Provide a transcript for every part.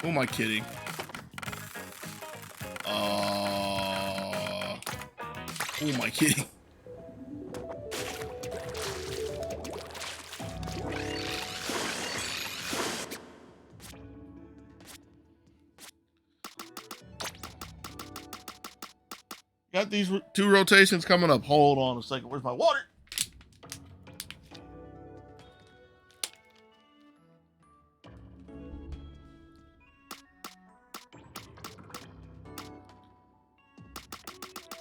Who am I kidding? Who am I kidding? Got these 2 rotations coming up. Hold on a second. Where's my water?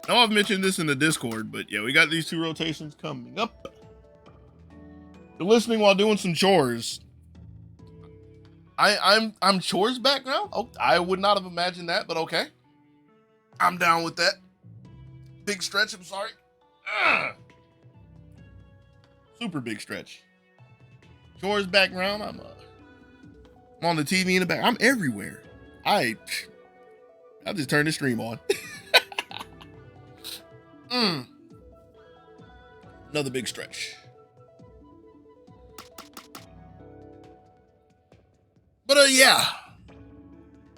I know I've mentioned this in the Discord, but yeah, we got these 2 rotations coming up. You're listening while doing some chores. I'm chores back now? Oh, I would not have imagined that, but okay. I'm down with that. Big stretch, I'm sorry. Super big stretch. Chores background. I'm on the TV in the back. I'm everywhere. I just turned the stream on. Another big stretch. But yeah.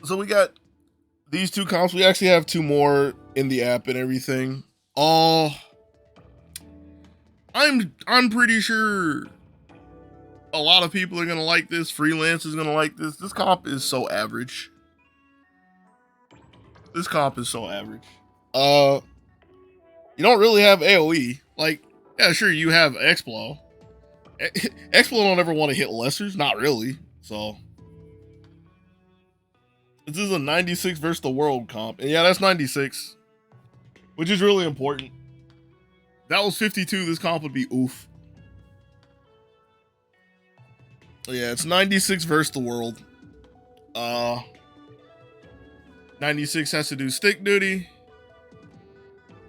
So we got these 2 comps. We actually have 2 more in the app and everything. I'm pretty sure a lot of people are gonna like this. Freelance is gonna like this. This comp is so average. You don't really have AoE. Like, yeah, sure, you have Explo. Explo don't ever want to hit lessers. Not really. So this is a 96 versus the world comp. And yeah, that's 96. Which is really important. If that was 52, this comp would be oof. Yeah, it's 96 versus the world. 96 has to do stick duty.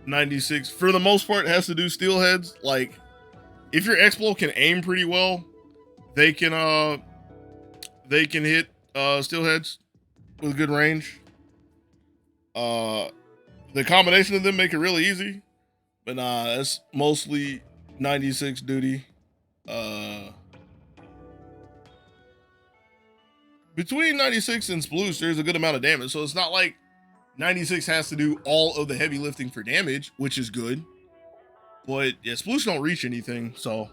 96, for the most part, has to do steelheads. Like, if your Explo can aim pretty well, they can hit steelheads with good range. The combination of them make it really easy. But nah, that's mostly 96 duty. Between 96 and Sploosh, there's a good amount of damage. So it's not like 96 has to do all of the heavy lifting for damage, which is good. But yeah, Sploosh don't reach anything, so.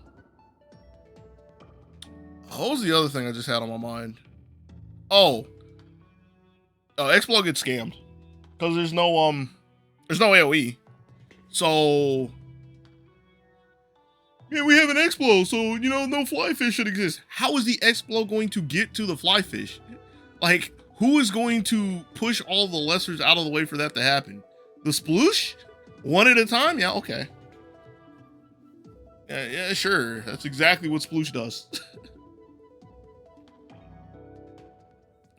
What was the other thing I just had on my mind? Explo gets scammed. Because there's no AoE. So yeah, we have an Explo, so no fly fish should exist. How is the Explo going to get to the fly fish? Like, who is going to push all the lessers out of the way for that to happen? The Sploosh? One at a time? Yeah, okay. Yeah, sure. That's exactly what Sploosh does.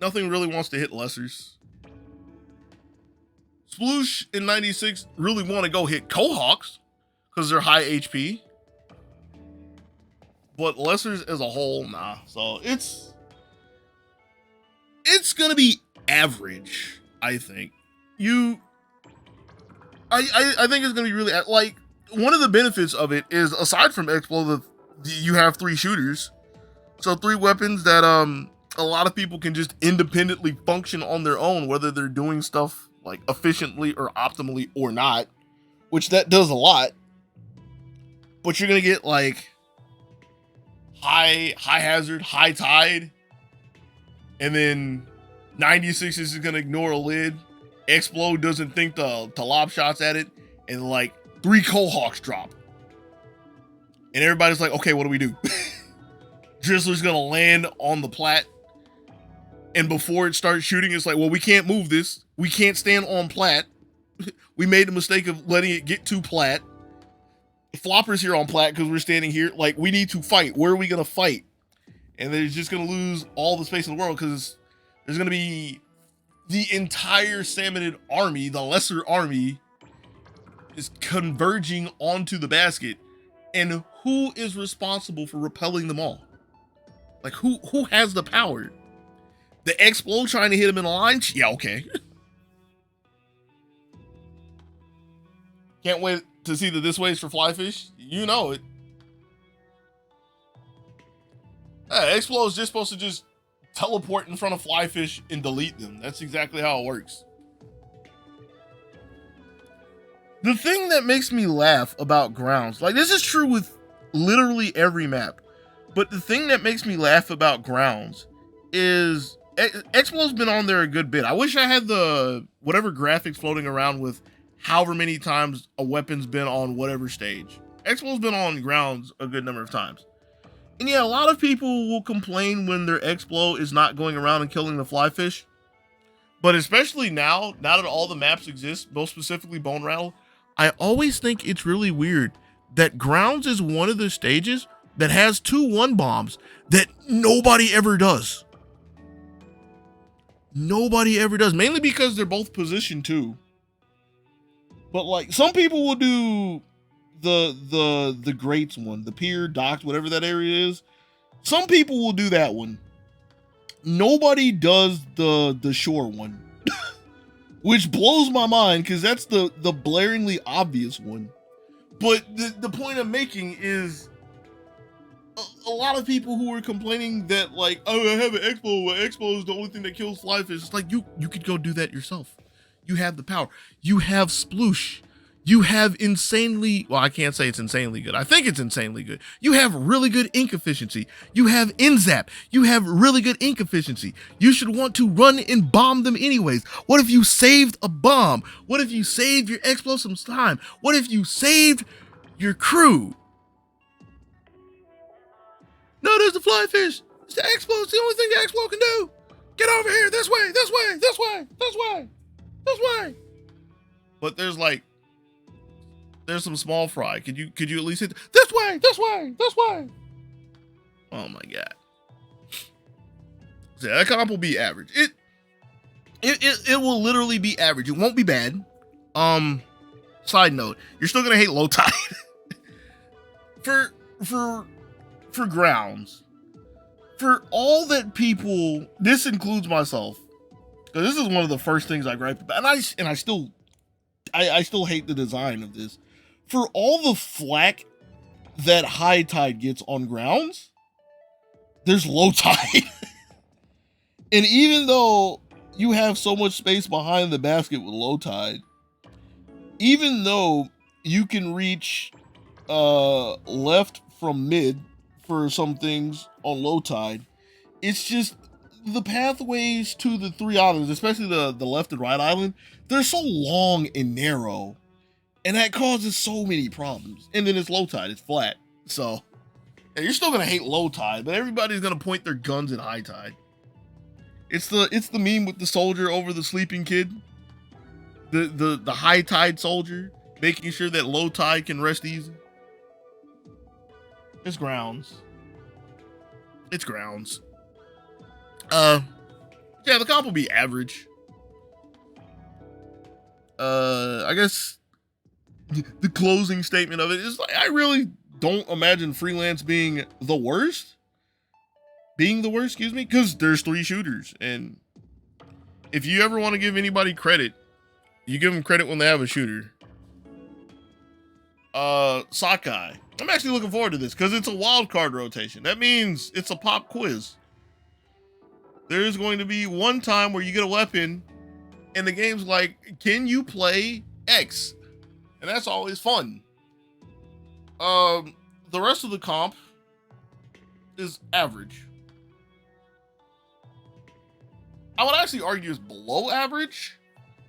Nothing really wants to hit lessers. Sploosh in 96 really want to go hit Quahawks because they're high HP. But lessers as a whole, nah. So it's gonna be average, I think. I think it's gonna be really, like, one of the benefits of it is, aside from Explo, you have 3 shooters. So 3 weapons that a lot of people can just independently function on their own, whether they're doing stuff like efficiently or optimally or not, which that does a lot. But you're gonna get like high hazard, high tide, and then 96 is gonna ignore a lid. Explo doesn't think to lob shots at it, and like 3 Quahawks drop, and everybody's like, okay, what do we do? Drizzler's gonna land on the plat, and before it starts shooting, it's like, well, we can't move this. We can't stand on plat. We made the mistake of letting it get to plat. Flopper's here on plat because we're standing here. Like, we need to fight. Where are we gonna fight? And they're just gonna lose all the space in the world because there's gonna be the entire salmonid army, the lesser army, is converging onto the basket. And who is responsible for repelling them all? Like, who has the power? The Explo trying to hit him in a line? Yeah, okay. Can't wait to see the this ways for fly fish. You know it. Explo is just supposed to just teleport in front of fly fish and delete them. That's exactly how it works. The thing that makes me laugh about grounds, like this is true with literally every map, but the thing that makes me laugh about grounds is Explo's been on there a good bit. I wish I had the whatever graphics floating around with however many times a weapon's been on whatever stage. Explo's been on grounds a good number of times. And yeah, a lot of people will complain when their Explo is not going around and killing the fly fish. But especially now that all the maps exist, most specifically Bone Rattle, I always think it's really weird that grounds is one of the stages that has 2 1-bombs that nobody ever does. Nobody ever does, mainly because they're both position 2. But like some people will do the grates one, the pier, docks, whatever that area is. Some people will do that one. Nobody does the shore one. Which blows my mind because that's the blaringly obvious one. But the point I'm making is a lot of people who are complaining that like, oh, I have an Expo, well, Expo is the only thing that kills fly fish. It's like you could go do that yourself. You have the power. You have Sploosh. You have insanely, well, I can't say it's insanely good. I think it's insanely good. You have really good ink efficiency. You have Inzap. You have really good ink efficiency. You should want to run and bomb them anyways. What if you saved a bomb? What if you saved your Explo some time? What if you saved your crew? No, there's the fly fish. It's the Explo. It's the only thing the Explo can do. Get over here. This way, this way, this way, this way, this way. But there's some small fry. Could you at least hit this way, this way, this way? Oh my god. So that comp will be average. It will literally be average. It won't be bad. Side note, you're still gonna hate low tide. for grounds. For all that people, this includes myself, because this is one of the first things I gripe about, and I still hate the design of this. For all the flack that high tide gets on grounds, there's low tide. And even though you have so much space behind the basket with low tide, even though you can reach left from mid for some things on low tide, it's just the pathways to the 3 islands, especially the left and right island, they're so long and narrow. And that causes so many problems. And then it's low tide, it's flat. So, yeah, you're still gonna hate low tide, but everybody's gonna point their guns at high tide. It's the meme with the soldier over the sleeping kid. The high tide soldier, making sure that low tide can rest easy. It's grounds. It's grounds. Yeah, the comp will be average. I guess the closing statement of it is like, I really don't imagine freelance being the worst, because there's 3 shooters, and if you ever want to give anybody credit, you give them credit when they have a shooter. Sakai, I'm actually looking forward to this because it's a wild card rotation. That means it's a pop quiz. There's going to be one time where you get a weapon and the game's like, can you play X? And that's always fun. The rest of the comp is average. I would actually argue it's below average,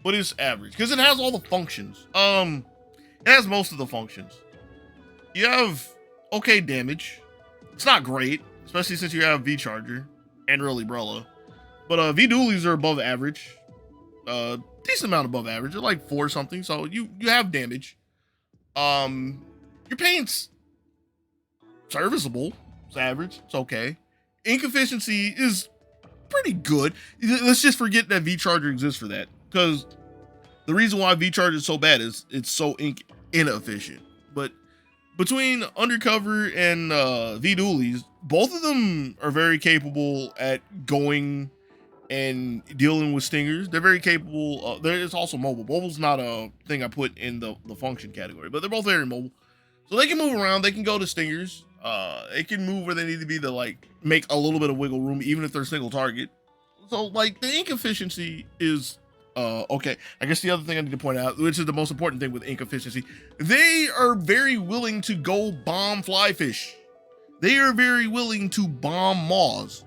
but it's average because it has all the functions. It has most of the functions. You have okay damage. It's not great, especially since you have V-Charger and Really Brella. But V-Dualies are above average. Decent amount above average. They're like 4 something, so you have damage. Your paint's serviceable. It's average. It's okay. Ink efficiency is pretty good. Let's just forget that V-Charger exists for that, because the reason why V-Charger is so bad is it's so ink inefficient. But between Undercover and V-Dualies, both of them are very capable at going and dealing with stingers. They're very capable. It's also mobile. Mobile's not a thing I put in the function category, but they're both very mobile. So they can move around. They can go to stingers. It can move where they need to be to like make a little bit of wiggle room, even if they're single target. So like the ink efficiency is okay. I guess the other thing I need to point out, which is the most important thing with ink efficiency, they are very willing to go bomb flyfish. They are very willing to bomb moths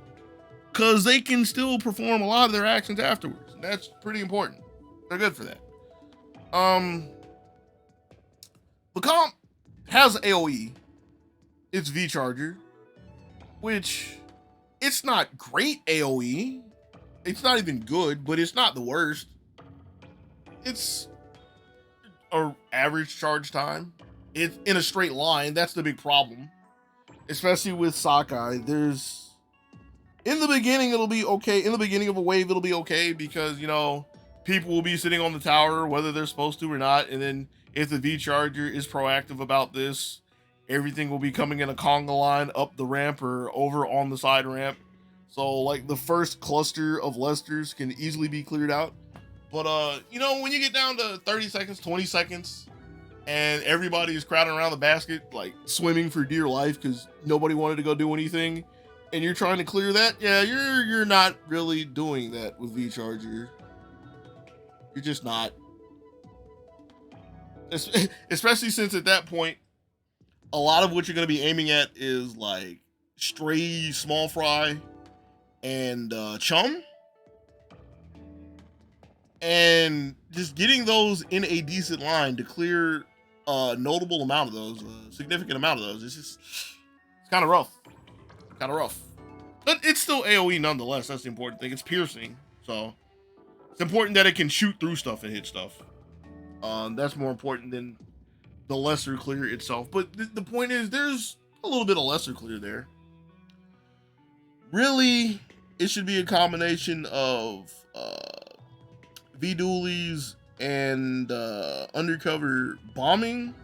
because they can still perform a lot of their actions afterwards. And that's pretty important. They're good for that. The comp has AoE. It's V-Charger, which it's not great AoE. It's not even good, but it's not the worst. It's a average charge time. It's in a straight line. That's the big problem. Especially with Sakai. In the beginning, it'll be okay. In the beginning of a wave, it'll be okay because, you know, people will be sitting on the tower, whether they're supposed to or not. And then if the V-Charger is proactive about this, everything will be coming in a conga line up the ramp or over on the side ramp. So, like, the first cluster of Lesters can easily be cleared out. But, you know, when you get down to 30 seconds, 20 seconds, and everybody is crowding around the basket, like, swimming for dear life because nobody wanted to go do anything, and you're trying to clear that, yeah, you're not really doing that with V-Charger. You're just not. Especially since at that point, a lot of what you're going to be aiming at is, like, stray small fry and chum. And just getting those in a decent line to clear a notable amount of those, a significant amount of those, it's kind of rough. Kind of rough. But it's still AoE nonetheless. That's the important thing. It's piercing. So it's important that it can shoot through stuff and hit stuff. That's more important than the lesser clear itself. But the point is, there's a little bit of lesser clear there. Really, it should be a combination of V-dualies and undercover bombing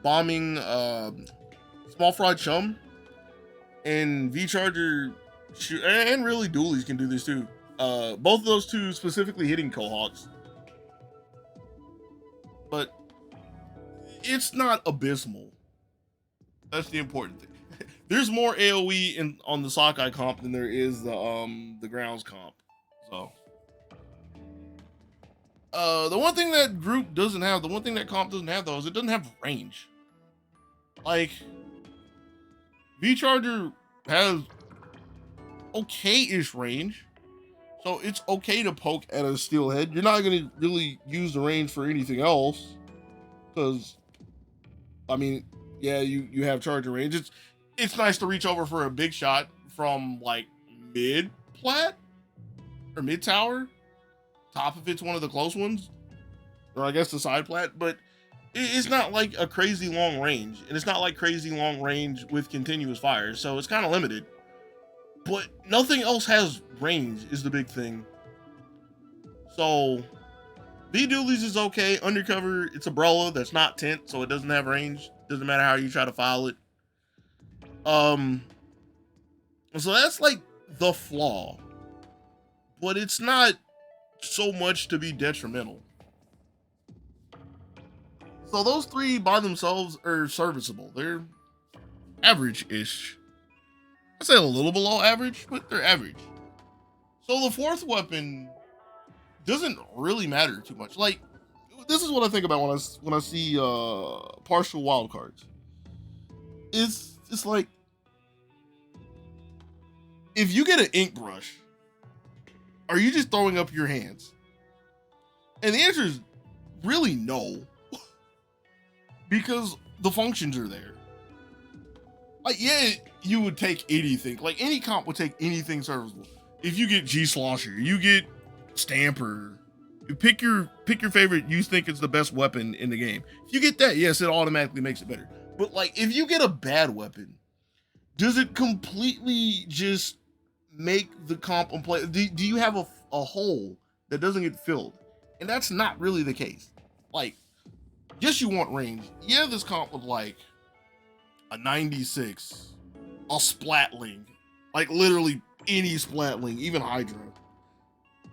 small fry chum, and V-Charger and really dualies can do this too. Both of those two specifically hitting Cohawks. But it's not abysmal. That's the important thing. There's more AoE on the Sakai comp than there is the grounds comp. So the one thing that group doesn't have, the one thing that comp doesn't have though, is it doesn't have range. Like, V-Charger has okay-ish range. So it's okay to poke at a steelhead. You're not going to really use the range for anything else. Because, I mean, yeah, you have charger range. It's nice to reach over for a big shot from, like, mid-plat? Or mid-tower? Top if it's one of the close ones. Or I guess the side plat. But it's not like a crazy long range. And it's not like crazy long range with continuous fire. So it's kind of limited. But nothing else has range is the big thing. So V-dualies is okay. Undercover, it's umbrella that's not tint, so it doesn't have range. Doesn't matter how you try to file it. So that's like the flaw. But it's not so much to be detrimental. So those three by themselves are serviceable. They're average-ish. I say a little below average, but they're average. So the fourth weapon doesn't really matter too much. Like, this is what I think about when I see partial wildcards. It's like, if you get an ink brush, are you just throwing up your hands? And the answer is really no. Because the functions are there. Like, yeah, you would take anything. Like, any comp would take anything serviceable. If you get G-Slosher, you get Stamper, you pick your favorite you think is the best weapon in the game. If you get that, yes, it automatically makes it better. But, like, if you get a bad weapon, does it completely just make the comp unplayable? Do you have a hole that doesn't get filled? And that's not really the case. Like, yes, you want range. Yeah, this comp was like a 96, a Splatling, like literally any Splatling, even Hydra.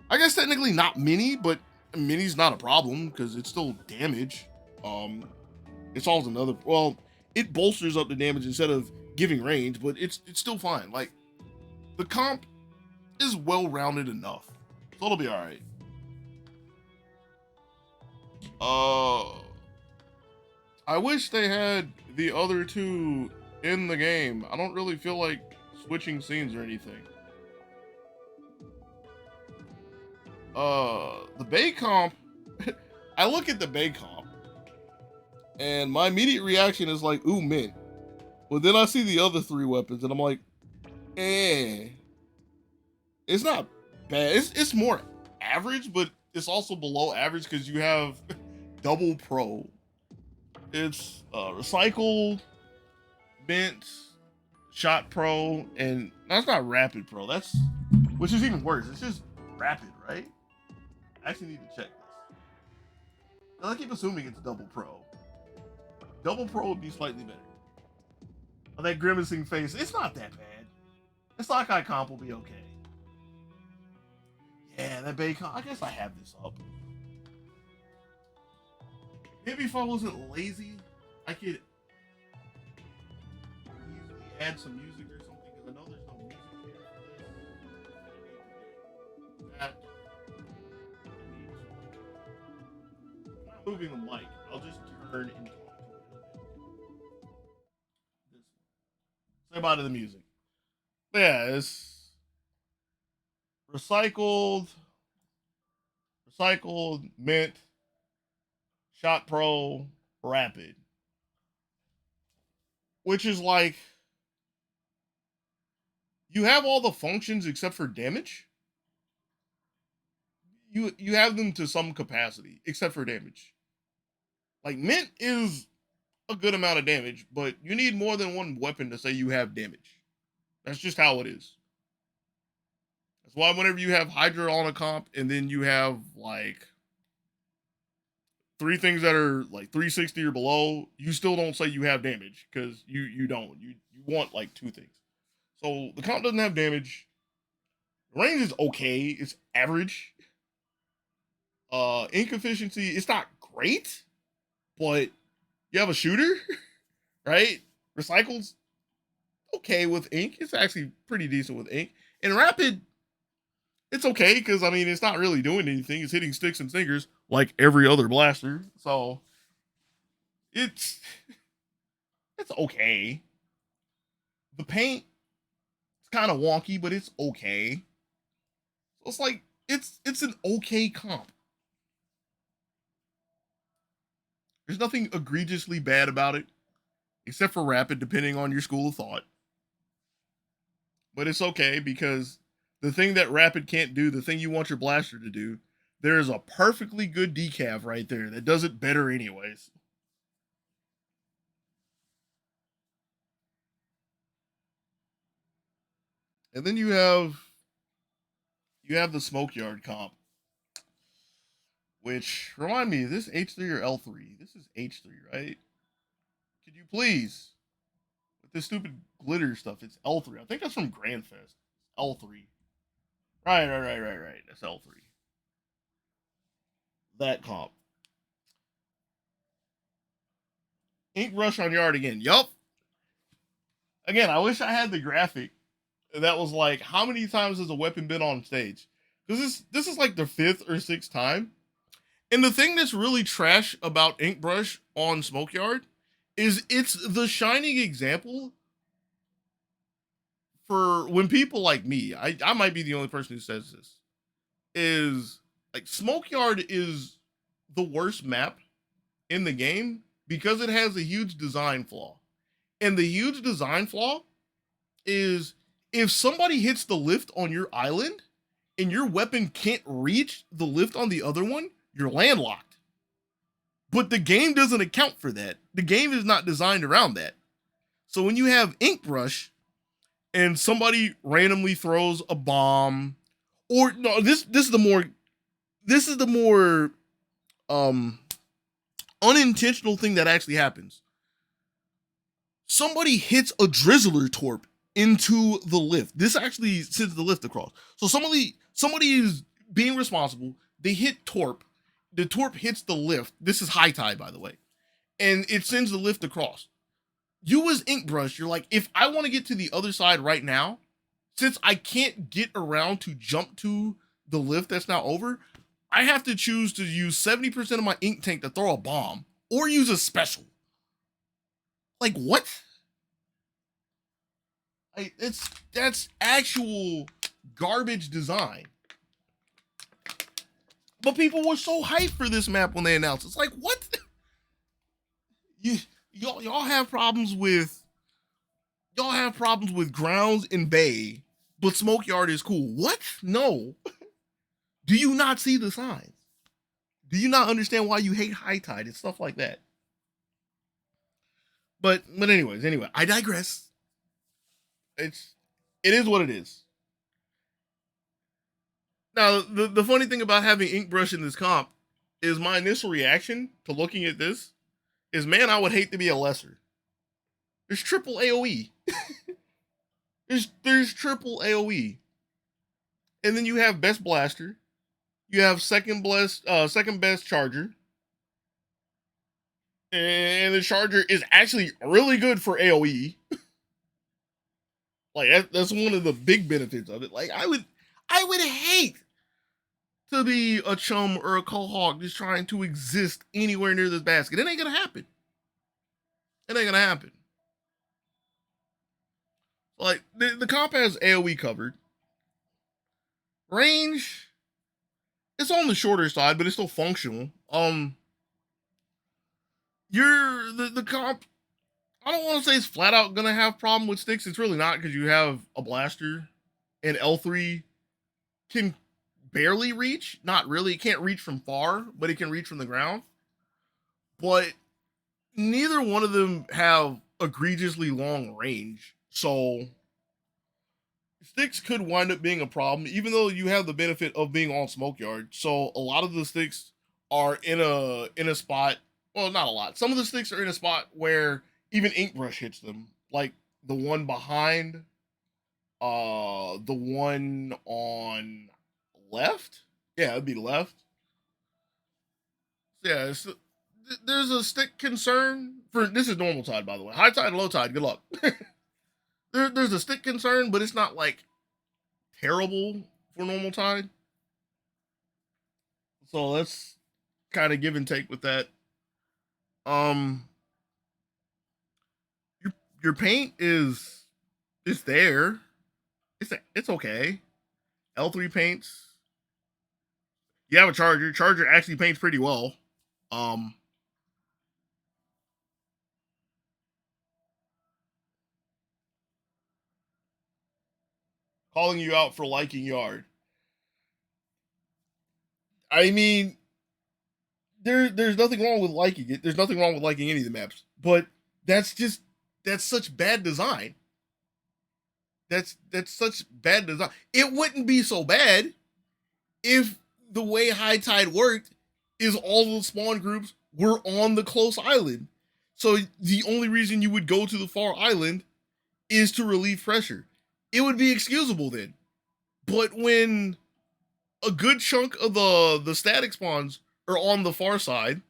I guess technically not Mini, but Mini's not a problem because it's still damage. It's always another, well, it bolsters up the damage instead of giving range, but it's still fine. Like, the comp is well rounded enough, so it'll be all right. I wish they had the other two in the game. I don't really feel like switching scenes or anything. The Bay comp, I look at the Bay comp, and my immediate reaction is like, ooh, mint. But then I see the other three weapons, and I'm like, eh. It's not bad. It's more average, but it's also below average because you have double pro. It's recycled, bent, shot pro, and that's not rapid pro. That's, which is even worse. It's just rapid, right? I actually need to check this. I keep assuming it's double pro. Double pro would be slightly better. Oh, that grimacing face, it's not that bad. The Sockeye comp will be okay. Yeah, that Bay comp, I guess I have this up. Maybe if I wasn't lazy, I could easily add some music or something, because I know there's no music here for this. That. I'm not moving the mic. I'll just turn and talk to it. This one. Say bye to the music. But yeah, it's recycled, mint, shot pro, rapid. Which is like, you have all the functions except for damage. You have them to some capacity, except for damage. Like, mint is a good amount of damage, but you need more than one weapon to say you have damage. That's just how it is. That's why whenever you have Hydra on a comp, and then you have, like, 3 things that are, like, 360 or below, you still don't say you have damage, because you don't. You want, like, 2 things. So, the comp doesn't have damage. The range is okay. It's average. Ink efficiency, it's not great, but you have a shooter, right? Recycled's okay with ink. It's actually pretty decent with ink. And rapid, it's okay, because, I mean, it's not really doing anything. It's hitting sticks and sinkers like every other blaster. So, it's okay. The paint, it's kind of wonky, but it's okay. So it's like, it's an okay comp. There's nothing egregiously bad about it, except for rapid, depending on your school of thought. But it's okay, because the thing that rapid can't do, the thing you want your blaster to do, there is a perfectly good decav right there that does it better anyways. And then you have the Smoke Yard comp, which, remind me, is this H3 or L3? This is H3, right? Could you please, with this stupid glitter stuff, it's L3. I think that's from Grandfest. L3. Right. That's L3. That comp. Ink Rush on Yard again. Yup. Again, I wish I had the graphic that was like, how many times has a weapon been on stage? Because this is like the 5th or 6th time. And the thing that's really trash about Ink Brush on Smoke Yard is it's the shining example for when people like me, I might be the only person who says this, is like, Smoke Yard is the worst map in the game because it has a huge design flaw. And the huge design flaw is, if somebody hits the lift on your island and your weapon can't reach the lift on the other one, you're landlocked. But the game doesn't account for that. The game is not designed around that. So when you have Ink Brush and somebody randomly throws a bomb, or no, this is the more unintentional thing that actually happens. Somebody hits a Drizzler Torp into the lift. This actually sends the lift across. So somebody is being responsible. They hit Torp. The Torp hits the lift. This is high tide, by the way. And it sends the lift across. You as Ink Brush, you're like, if I want to get to the other side right now, since I can't get around to jump to the lift that's now over, I have to choose to use 70% of my ink tank to throw a bomb or use a special. Like, what? That's actual garbage design. But people were so hyped for this map when they announced it. It's like, what? Y'all have problems with grounds and bay, but Smokeyard is cool. What? No. Do you not see the signs? Do you not understand why you hate High Tide and stuff like that? But anyway, I digress. It is what it is. Now, the funny thing about having Ink Brush in this comp is my initial reaction to looking at this is, man, I would hate to be a lesser. There's triple AoE. there's triple AoE. And then you have best blaster. You have second best charger. And the charger is actually really good for AoE. Like that's one of the big benefits of it. Like I would hate to be a chum or a cohort just trying to exist anywhere near this basket. It ain't gonna happen. Like the comp has AoE covered. Range, it's on the shorter side, but it's still functional. The comp, I don't want to say it's flat out gonna have problem with sticks. It's really not, because you have a blaster, and L3 can barely reach. Not really. It can't reach from far, but it can reach from the ground. But neither one of them have egregiously long range. So sticks could wind up being a problem, even though you have the benefit of being on Smokeyard. So a lot of the sticks are in a spot. Well, not a lot. Some of the sticks are in a spot where even Ink Brush hits them. Like the one behind, the one on left. Yeah, it'd be left. Yeah, there's a stick concern for this is normal tide, by the way. High tide, low tide. Good luck. There's a stick concern, but it's not like terrible for normal tide. So let's kind of give and take with that. Your paint is there. It's okay. L3 paints. You have a charger. Charger actually paints pretty well. Calling you out for liking Yard. I mean, there's nothing wrong with liking it. There's nothing wrong with liking any of the maps. But that's such bad design. That's such bad design. It wouldn't be so bad if the way High Tide worked is all the spawn groups were on the close island. So the only reason you would go to the far island is to relieve pressure. It would be excusable then. But when a good chunk of the static spawns are on the far side,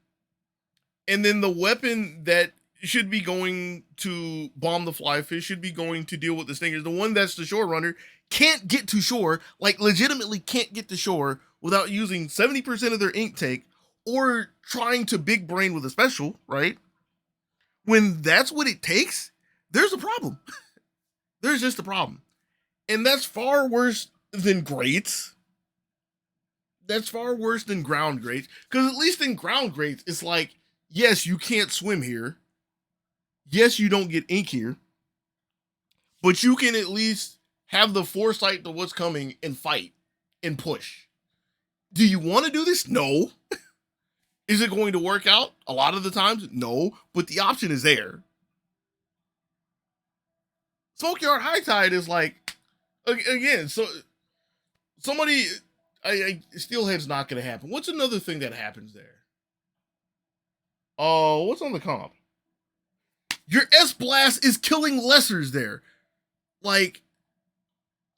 and then the weapon that should be going to bomb the fly fish, should be going to deal with the stingers, the one that's the shore runner, can't get to shore, like legitimately can't get to shore without using 70% of their ink tank or trying to big brain with a special, right? When that's what it takes, there's a problem. There's just a problem. And that's far worse than greats. That's far worse than ground greats. Because at least in ground greats, it's like, yes, you can't swim here. Yes, you don't get ink here. But you can at least have the foresight to what's coming and fight and push. Do you want to do this? No. Is it going to work out? A lot of the times, no. But the option is there. Smokeyard High Tide is like, again, so somebody, Steelhead's not going to happen. What's another thing that happens there? Oh, what's on the comp? Your S-Blast is killing lessers there. Like,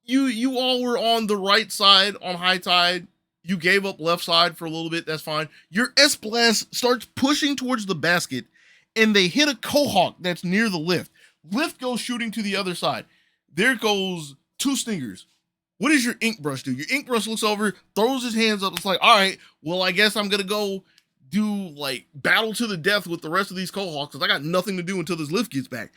you all were on the right side on High Tide. You gave up left side for a little bit. That's fine. Your S-Blast starts pushing towards the basket, and they hit a cohawk that's near the lift. Lift goes shooting to the other side. There goes 2 stingers. What does your ink brush do? Your ink brush looks over, throws his hands up. It's like, all right, well, I guess I'm going to go do like battle to the death with the rest of these cohawks because I got nothing to do until this lift gets back.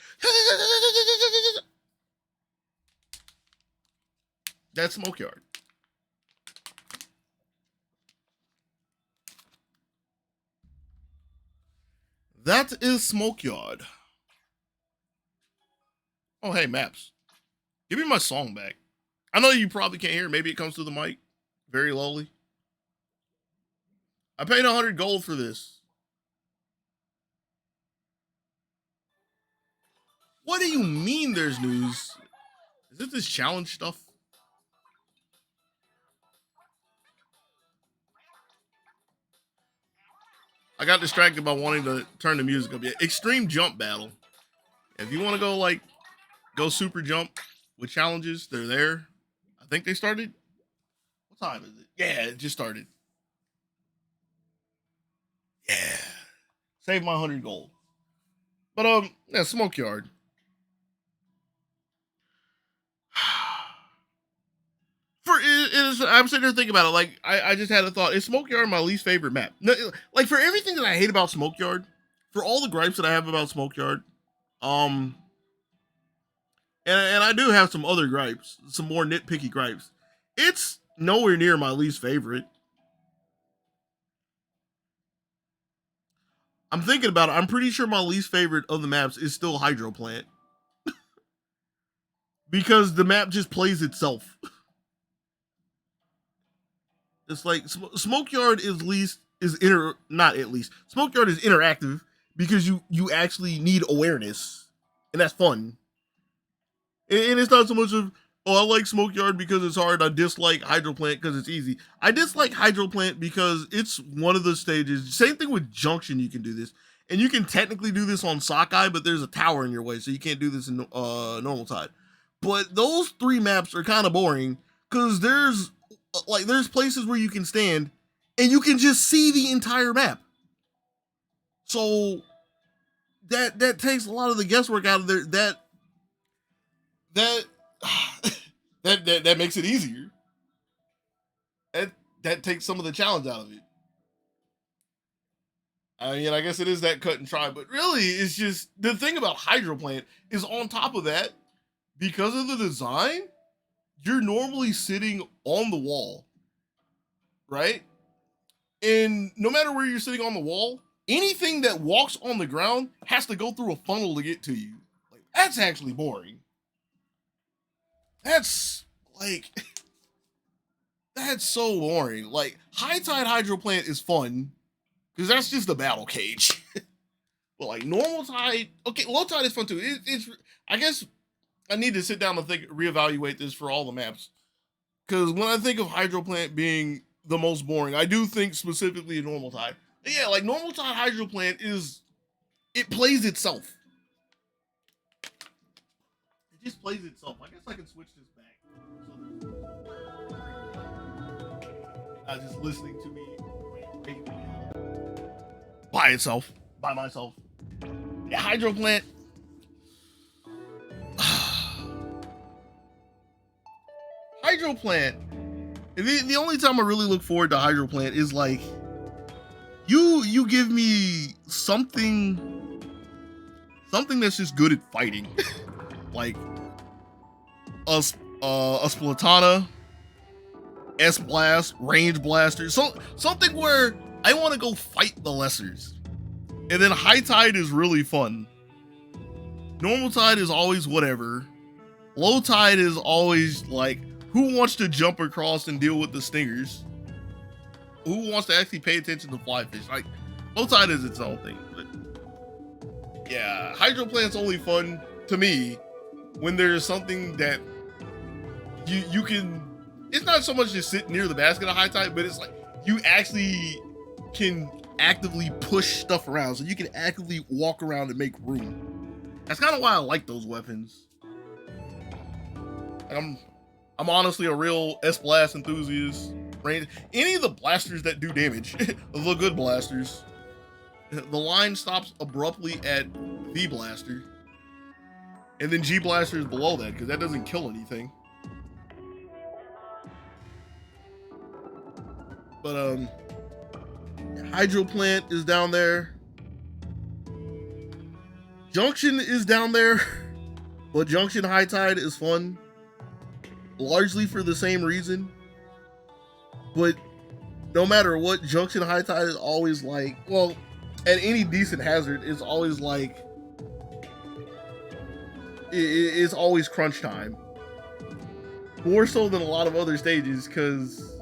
That's Smokeyard. That is Smokeyard. Oh, hey, Maps. Give me my song back. I know you probably can't hear it. Maybe it comes through the mic very lowly. I paid 100 gold for this. What do you mean there's news? Is it this challenge stuff? I got distracted by wanting to turn the music up. Yeah, extreme jump battle. If you want to go like go super jump with challenges, they're there. I think they started. What time is it? Yeah, it just started. Yeah. Save my 100 gold. But yeah, Smokeyard. I'm sitting there thinking about it. Like I just had a thought. Is Smokeyard my least favorite map? No, like for everything that I hate about Smokeyard, for all the gripes that I have about Smokeyard, and I do have some other gripes, some more nitpicky gripes. It's nowhere near my least favorite. I'm thinking about it. I'm pretty sure my least favorite of the maps is still Hydro Plant. Because the map just plays itself. It's like Smokeyard Smokeyard is interactive because you actually need awareness. And that's fun. And it's not so much of, oh, I like Smokeyard because it's hard. I dislike Hydro Plant because it's easy. I dislike Hydro Plant because it's one of the stages. Same thing with Junction, you can do this. And you can technically do this on Sockeye, but there's a tower in your way, so you can't do this in normal tide. But those 3 maps are kind of boring because there's places where you can stand and you can just see the entire map. So that takes a lot of the guesswork out of there. That makes it easier. That takes some of the challenge out of it. I mean, I guess it is that cut and try, but really, it's just the thing about Hydro Plant is on top of that, because of the design, you're normally sitting on the wall, right? And no matter where you're sitting on the wall, anything that walks on the ground has to go through a funnel to get to you. Like, that's actually boring. That's so boring. Like, High Tide Hydro Plant is fun because that's just a battle cage. But like normal tide, okay, low tide is fun too. It's I guess I need to sit down and reevaluate this for all the maps. Because when I think of Hydro Plant being the most boring, I do think specifically of normal tide. But yeah, like normal tide Hydro Plant it plays itself. It just plays itself. I guess I can switch this back. So just listening to me by itself, by myself. Yeah, Hydro Plant. Hydro Plant. The only time I really look forward to Hydro Plant is like you give me something that's just good at fighting, like a Splatana, S-Blast, Range Blaster, something where I want to go fight the lessers. And then High Tide is really fun. Normal Tide is always whatever. Low Tide is always like, who wants to jump across and deal with the stingers? Who wants to actually pay attention to fly fish? Like, Low Tide is its own thing. But yeah, Hydro Plant's only fun to me when there's something that you can, it's not so much just sit near the basket of High Tide, but it's like you actually can actively push stuff around, so you can actively walk around and make room. That's kind of why I like those weapons. I'm honestly a real S-Blast enthusiast. Any of the blasters that do damage, the good blasters, The line stops abruptly at V Blaster. And then G Blaster is below that, because that doesn't kill anything. But, Hydro Plant is down there. Junction is down there. But Junction High Tide is fun. Largely for the same reason. But no matter what, Junction High Tide is always like, well, at any decent hazard, it's always like, it's always crunch time. More so than a lot of other stages, because,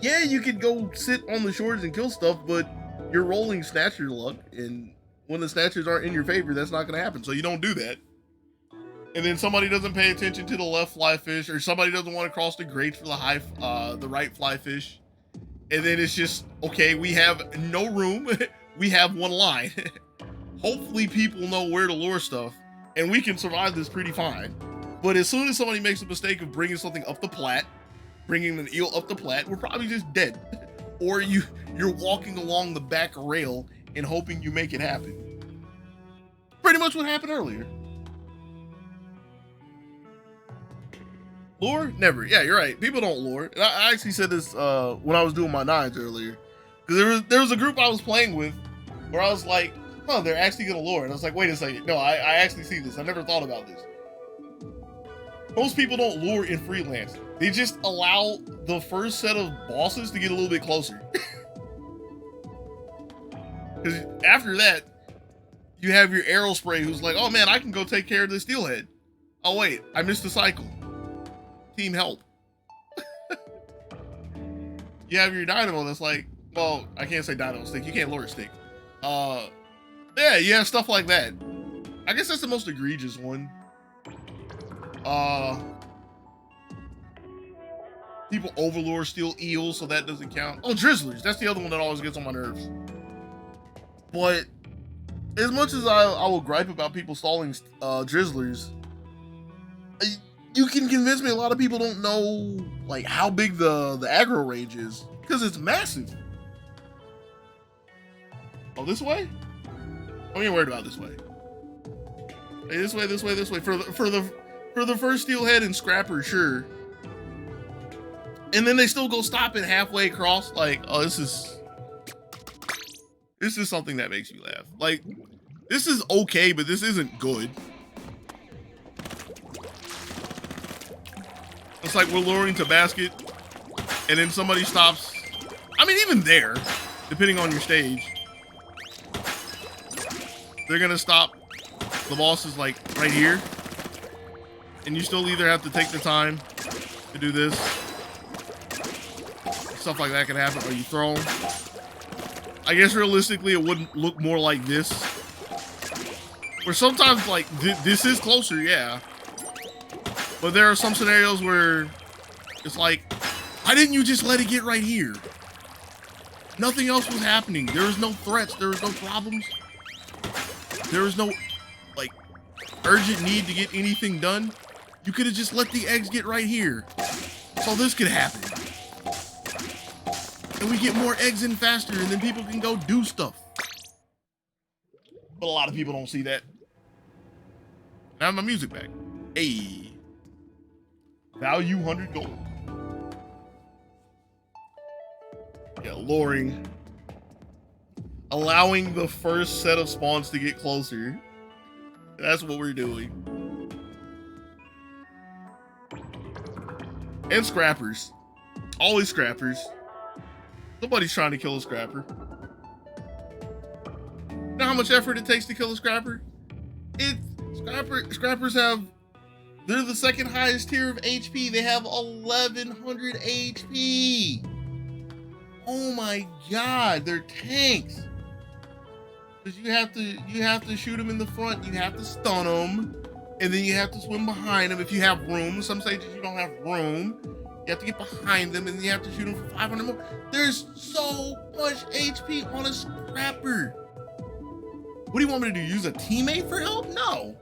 yeah, you could go sit on the shores and kill stuff, but you're rolling snatcher luck, and when the snatchers aren't in your favor, that's not going to happen, so you don't do that. And then somebody doesn't pay attention to the left fly fish, or somebody doesn't want to cross the grates for the right fly fish. And then it's just, okay, we have no room. We have one line. Hopefully people know where to lure stuff, and we can survive this pretty fine. But as soon as somebody makes a mistake of bringing something up the Platte, bringing an eel up the Platte, we're probably just dead. Or you're walking along the back rail and hoping you make it happen. Pretty much what happened earlier. Lure? Never. Yeah, you're right. People don't lure. And I actually said this when I was doing my nines earlier. Because there was a group I was playing with where I was like, oh, they're actually going to lure. And I was like, wait a second. No, I actually see this. I never thought about this. Most people don't lure in freelance. They just allow the first set of bosses to get a little bit closer. Because after that, you have your arrow spray who's like, oh man, I can go take care of this steelhead. Oh wait, I missed the cycle. Team help. You have your dynamo that's like, well, I can't say dynamo stick. You can't lure a stick. Yeah, you have stuff like that. I guess that's the most egregious one. People overlure steal eels, so that doesn't count. Oh, drizzlers. That's the other one that always gets on my nerves. But as much as I will gripe about people stalling drizzlers, you can convince me a lot of people don't know like how big the aggro range is, because it's massive. Oh, this way? I'm not worried about this way. Hey, this way, this way, this way. For the first steelhead and scrapper, sure. And then they still go stop it halfway across. Like, oh, this is something that makes you laugh. Like, this is okay, but this isn't good. It's like we're luring to basket, and then somebody stops. I mean, even there, depending on your stage, they're gonna stop. The boss is like right here, and you still either have to take the time to do this. Stuff like that can happen, or you throw them. I guess realistically, it wouldn't look more like this. Where sometimes, like, this is closer, yeah. But there are some scenarios where it's like, why didn't you just let it get right here? Nothing else was happening. There was no threats. There was no problems. There was no, like, urgent need to get anything done. You could have just let the eggs get right here. So this could happen. And we get more eggs in faster, and then people can go do stuff. But a lot of people don't see that. Now my music back. Hey. Value 100 gold. Yeah, luring. Allowing the first set of spawns to get closer. That's what we're doing. And scrappers. Always scrappers. Somebody's trying to kill a scrapper. You know how much effort it takes to kill a scrapper? Scrappers have, they're the second highest tier of HP. They have 1100 HP. Oh my God, they're tanks. Because you have to shoot them in the front, you have to stun them, and then you have to swim behind them if you have room. Some stages you don't have room. You have to get behind them, and then you have to shoot them for 500 more. There's so much HP on a scrapper. What do you want me to do? Use a teammate for help? No.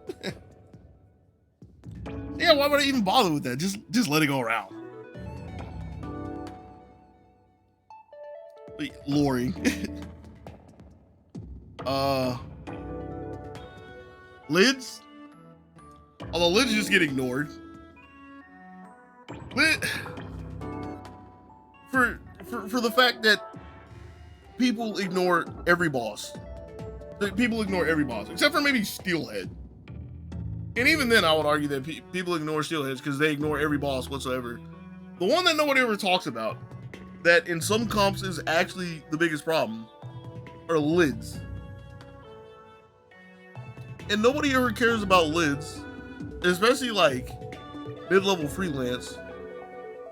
Yeah, why would I even bother with that? Just let it go around. Luring. Uh, lids. Although lids just get ignored. Lid, for the fact that people ignore every boss. People ignore every boss, except for maybe Steelhead. And even then, I would argue that people ignore Steelheads because they ignore every boss whatsoever. The one that nobody ever talks about, that in some comps is actually the biggest problem, are lids. And nobody ever cares about lids, especially like mid-level freelance,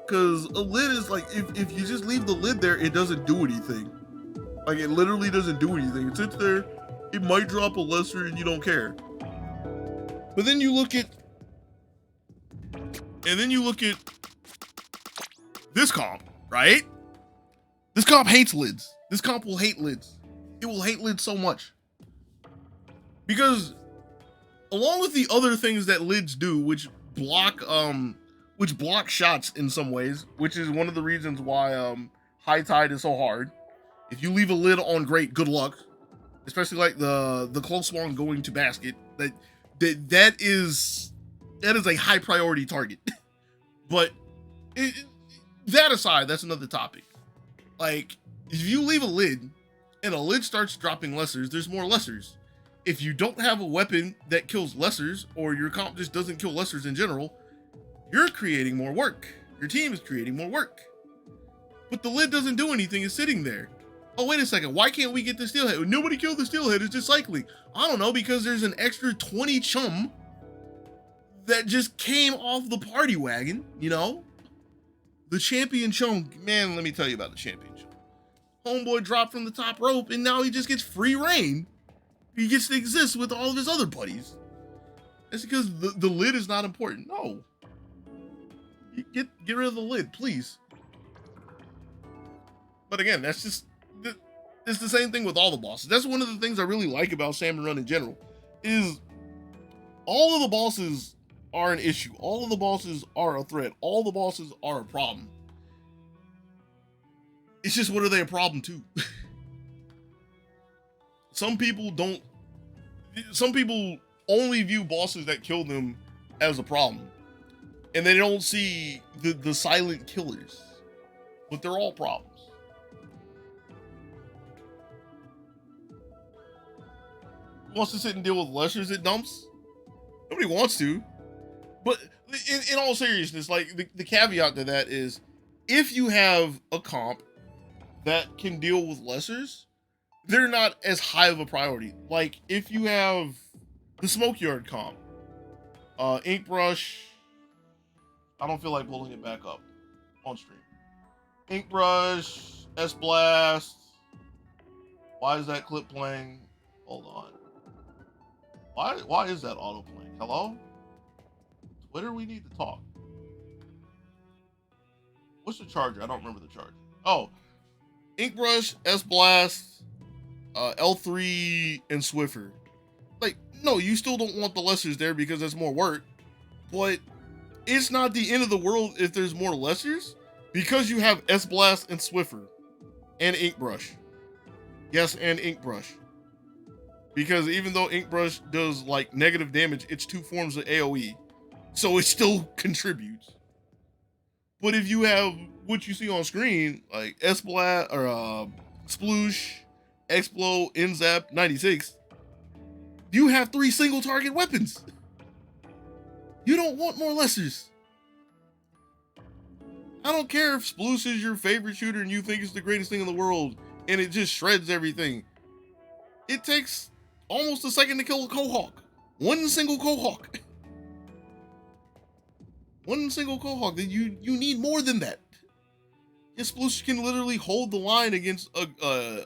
because a lid is like, if you just leave the lid there, it doesn't do anything. Like, it literally doesn't do anything. It sits there, it might drop a lesser and you don't care. But then you look at this comp, right? This comp hates lids. This comp will hate lids. It will hate lids so much. Because along with the other things that lids do, which block shots in some ways, which is one of the reasons why High Tide is so hard. If you leave a lid on, great, good luck. Especially like the close one going to basket. That is a high priority target. But that aside, that's another topic. Like, if you leave a lid and a lid starts dropping lessers, there's more lessers. If you don't have a weapon that kills lessers, or your comp just doesn't kill lessers in general, you're creating more work. Your team is creating more work. But the lid doesn't do anything, it's sitting there. Oh, wait a second, why can't we get the Steelhead? Nobody killed the Steelhead, it's just cycling. I don't know, because there's an extra 20 chum that just came off the party wagon, you know? The champion chum, man, let me tell you about the champion chum. Homeboy dropped from the top rope, and now he just gets free reign. He gets to exist with all of his other buddies. That's because the lid is not important. No. Get rid of the lid, please. But again, that's just... It's the same thing with all the bosses. That's one of the things I really like about Salmon Run in general, is all of the bosses are an issue. All of the bosses are a threat. All the bosses are a problem. It's just, what are they a problem to? Some people only view bosses that kill them as a problem. And they don't see the silent killers. But they're all problems. Who wants to sit and deal with lessers it dumps? Nobody wants to. But in all seriousness, like, the caveat to that is, if you have a comp that can deal with lessers, they're not as high of a priority. Like, if you have the Smokeyard comp, Inkbrush, I don't feel like pulling it back up on stream. Inkbrush, S-Blast. Why is that clip playing? Hold on. Why is that auto playing? Hello? Twitter, we need to talk. What's the charger? I don't remember the charger. Oh, Inkbrush, S-Blast, L3, and Swiffer. Like, no, you still don't want the lessers there because that's more work. But it's not the end of the world if there's more lessers, because you have S-Blast and Swiffer and Inkbrush. Yes, and Inkbrush. Because even though Inkbrush does like negative damage, it's 2 forms of AoE. So it still contributes. But if you have what you see on screen, like S-Blast or Sploosh, Explode, Nzap, 96, you have 3 single target weapons. You don't want more lessers. I don't care if Sploosh is your favorite shooter and you think it's the greatest thing in the world and it just shreds everything. It takes almost a second to kill a Cohawk. One single Cohawk. One single Cohawk. You need more than that. Yes, Sploosh can literally hold the line against a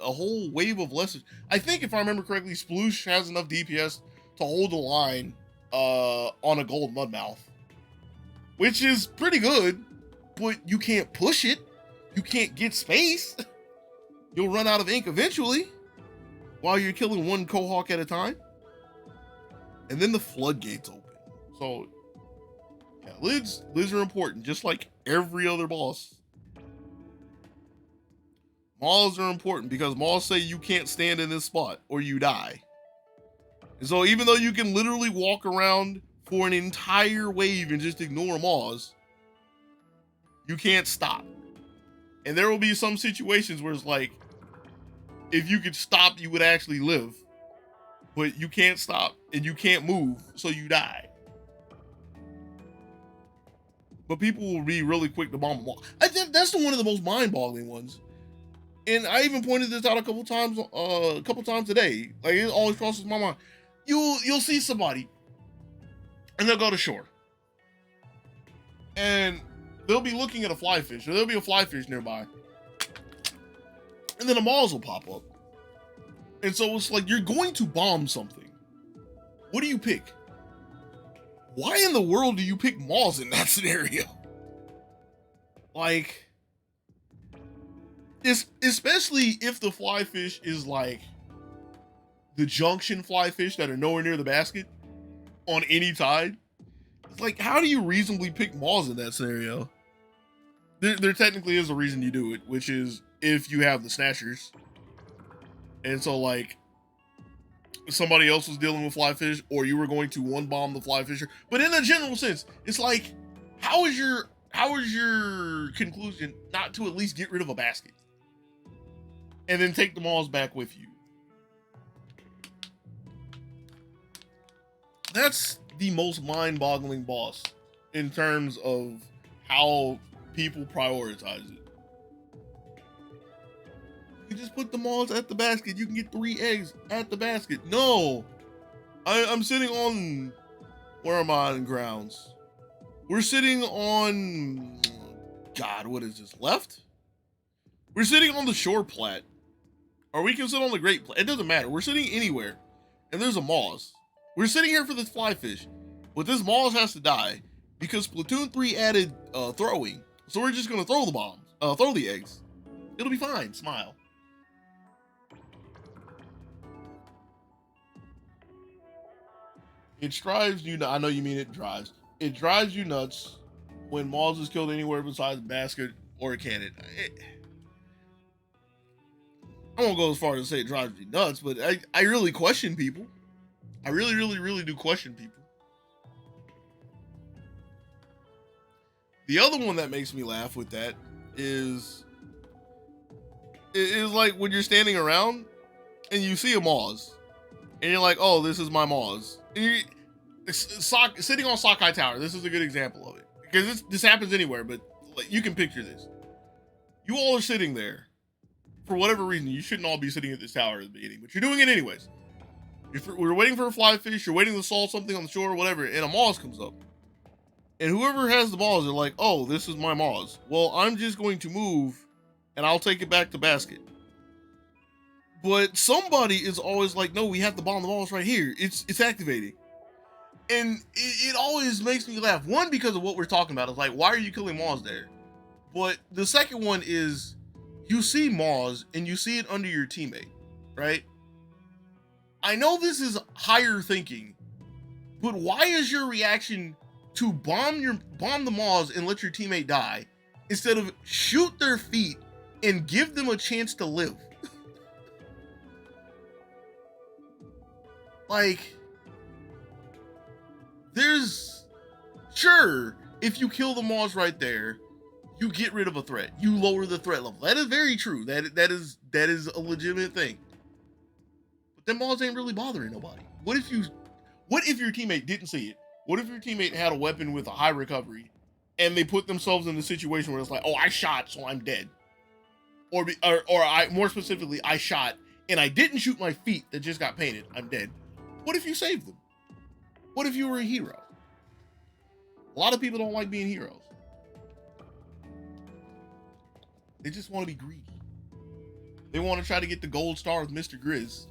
whole wave of lessers. I think, if I remember correctly, Sploosh has enough DPS to hold the line on a gold Mudmouth, which is pretty good, but you can't push it. You can't get space. You'll run out of ink eventually while you're killing one Cohawk at a time. And then the floodgates open. So, yeah, lids are important, just like every other boss. Malls are important because malls say you can't stand in this spot or you die. And so even though you can literally walk around for an entire wave and just ignore malls, you can't stop. And there will be some situations where it's like, if you could stop, you would actually live. But you can't stop and you can't move, so you die. But people will be really quick to bomb a mall. I think that's one of the most mind-boggling ones. And I even pointed this out a couple times today. Like, it always crosses my mind. You'll see somebody, and they'll go to shore, and they'll be looking at a fly fish, or there'll be a fly fish nearby, and then the malls will pop up. And so it's like, you're going to bomb something. What do you pick? Why in the world do you pick malls in that scenario? Like, especially if the fly fish is like the junction fly fish that are nowhere near the basket on any tide. It's like, how do you reasonably pick malls in that scenario? There technically is a reason you do it, which is if you have the snatchers. And so, like, somebody else was dealing with fly fish, or you were going to one bomb the fly fisher. But in a general sense, it's like, how is your conclusion not to at least get rid of a basket and then take the malls back with you? That's the most mind-boggling boss in terms of how people prioritize it. You just put the malls at the basket. You can get 3 eggs at the basket. No, I'm sitting on, where am I on grounds? We're sitting on, God, what is this, left? We're sitting on the shore plat. Or we can sit on the great plat. It doesn't matter. We're sitting anywhere. And there's a Moz. We're sitting here for this fly fish. But this Moz has to die because Platoon 3 added throwing. So we're just going to throw the bombs. Throw the eggs. It'll be fine. Smile. It drives you nuts. I know you mean it drives. It drives you nuts when Moz is killed anywhere besides basket or a cannon. I won't go as far as to say it drives me nuts, but I really question people. I really, really, really do question people. The other one that makes me laugh with that is like when you're standing around and you see a Moz and you're like, oh, this is my Moz. And you're sitting on Sockeye Tower. This is a good example of it because this happens anywhere, but like, you can picture this. You all are sitting there for whatever reason. You shouldn't all be sitting at this tower at the beginning, but you're doing it anyways. We're waiting for a fly fish, you're waiting to solve something on the shore or whatever, and a Moz comes up. And whoever has the Moz, they're like, oh, this is my Moz. Well, I'm just going to move and I'll take it back to basket. But somebody is always like, no, we have to bomb the Moz right here. It's activating. And it always makes me laugh. One, because of what we're talking about. It's like, why are you killing Moz there? But the second one is, you see Moz and you see it under your teammate, right? I know this is higher thinking, but why is your reaction to bomb the Moz and let your teammate die instead of shoot their feet and give them a chance to live? Like, sure, if you kill the Moz right there, you get rid of a threat. You lower the threat level. That is very true. That is a legitimate thing. But them Moz ain't really bothering nobody. What if your teammate didn't see it? What if your teammate had a weapon with a high recovery and they put themselves in the situation where it's like, oh, I shot, so I'm dead. Or more specifically, I shot and I didn't shoot my feet that just got painted. I'm dead. What if you saved them? What if you were a hero? A lot of people don't like being heroes. They just want to be greedy. They want to try to get the gold star with Mr. Grizz,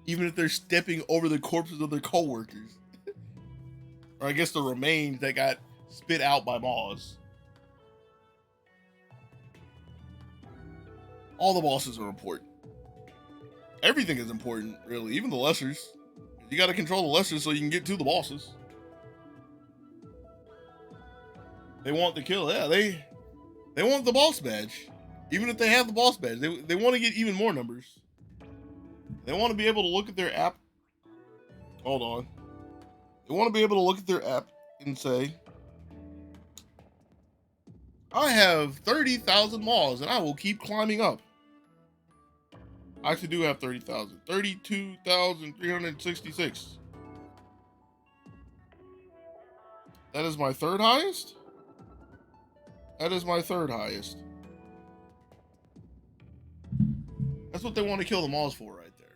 even if they're stepping over the corpses of their coworkers. Or I guess the remains that got spit out by Moz. All the bosses are important. Everything is important, really. Even the lessers. You got to control the lessers so you can get to the bosses. They want the kill. Yeah, they want the boss badge. Even if they have the boss badge, they want to get even more numbers. They want to be able to look at their app. Hold on. They want to be able to look at their app and say, I have 30,000 malls and I will keep climbing up. I actually do have 30,000. 32,366. That is my third highest? That is my third highest. That's what they want to kill the malls for right there.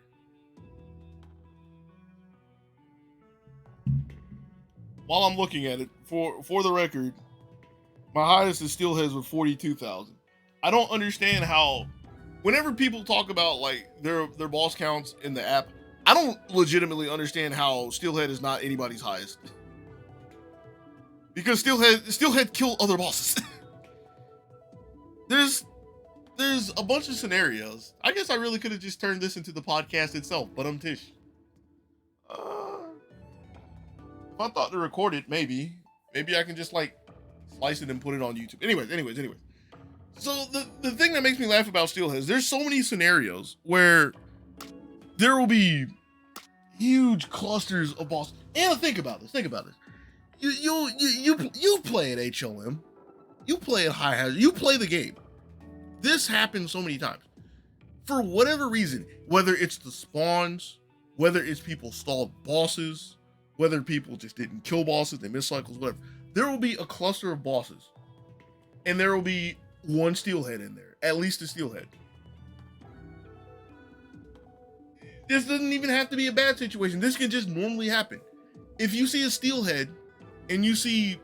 While I'm looking at it, for the record, my highest is Steelheads with 42,000. I don't understand how, whenever people talk about like their boss counts in the app, I don't legitimately understand how Steelhead is not anybody's highest. Because Steelhead kill other bosses. There's a bunch of scenarios. I guess I really could have just turned this into the podcast itself, but I'm Tish. If I thought to record it, maybe I can just like slice it and put it on YouTube. Anyways. So the thing that makes me laugh about Steelheads, there's so many scenarios where there will be huge clusters of bosses. And think about this. You play at HLM, you play at High Hazard, you play the game. This happens so many times. For whatever reason, whether it's the spawns, whether it's people stalled bosses, whether people just didn't kill bosses, they missed cycles, whatever, there will be a cluster of bosses. And there will be one Steelhead in there, at least a Steelhead. This doesn't even have to be a bad situation. This can just normally happen. If you see a Steelhead and you see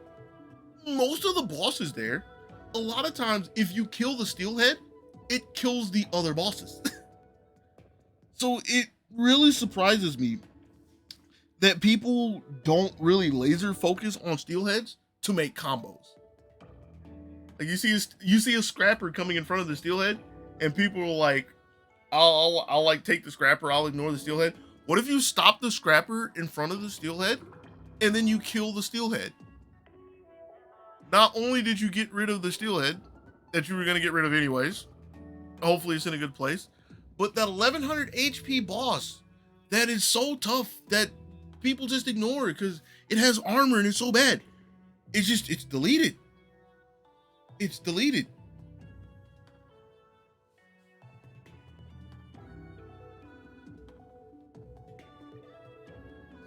most of the bosses there, a lot of times if you kill the Steelhead, it kills the other bosses. So it really surprises me that people don't really laser focus on Steelheads to make combos. Like you see a scrapper coming in front of the Steelhead, and people are like, I'll like take the scrapper, I'll ignore the Steelhead. What if you stop the scrapper in front of the Steelhead, and then you kill the Steelhead? Not only did you get rid of the Steelhead that you were going to get rid of anyways, hopefully it's in a good place, but that 1100 HP boss that is so tough that people just ignore it because it has armor and it's so bad. It's deleted. It's deleted.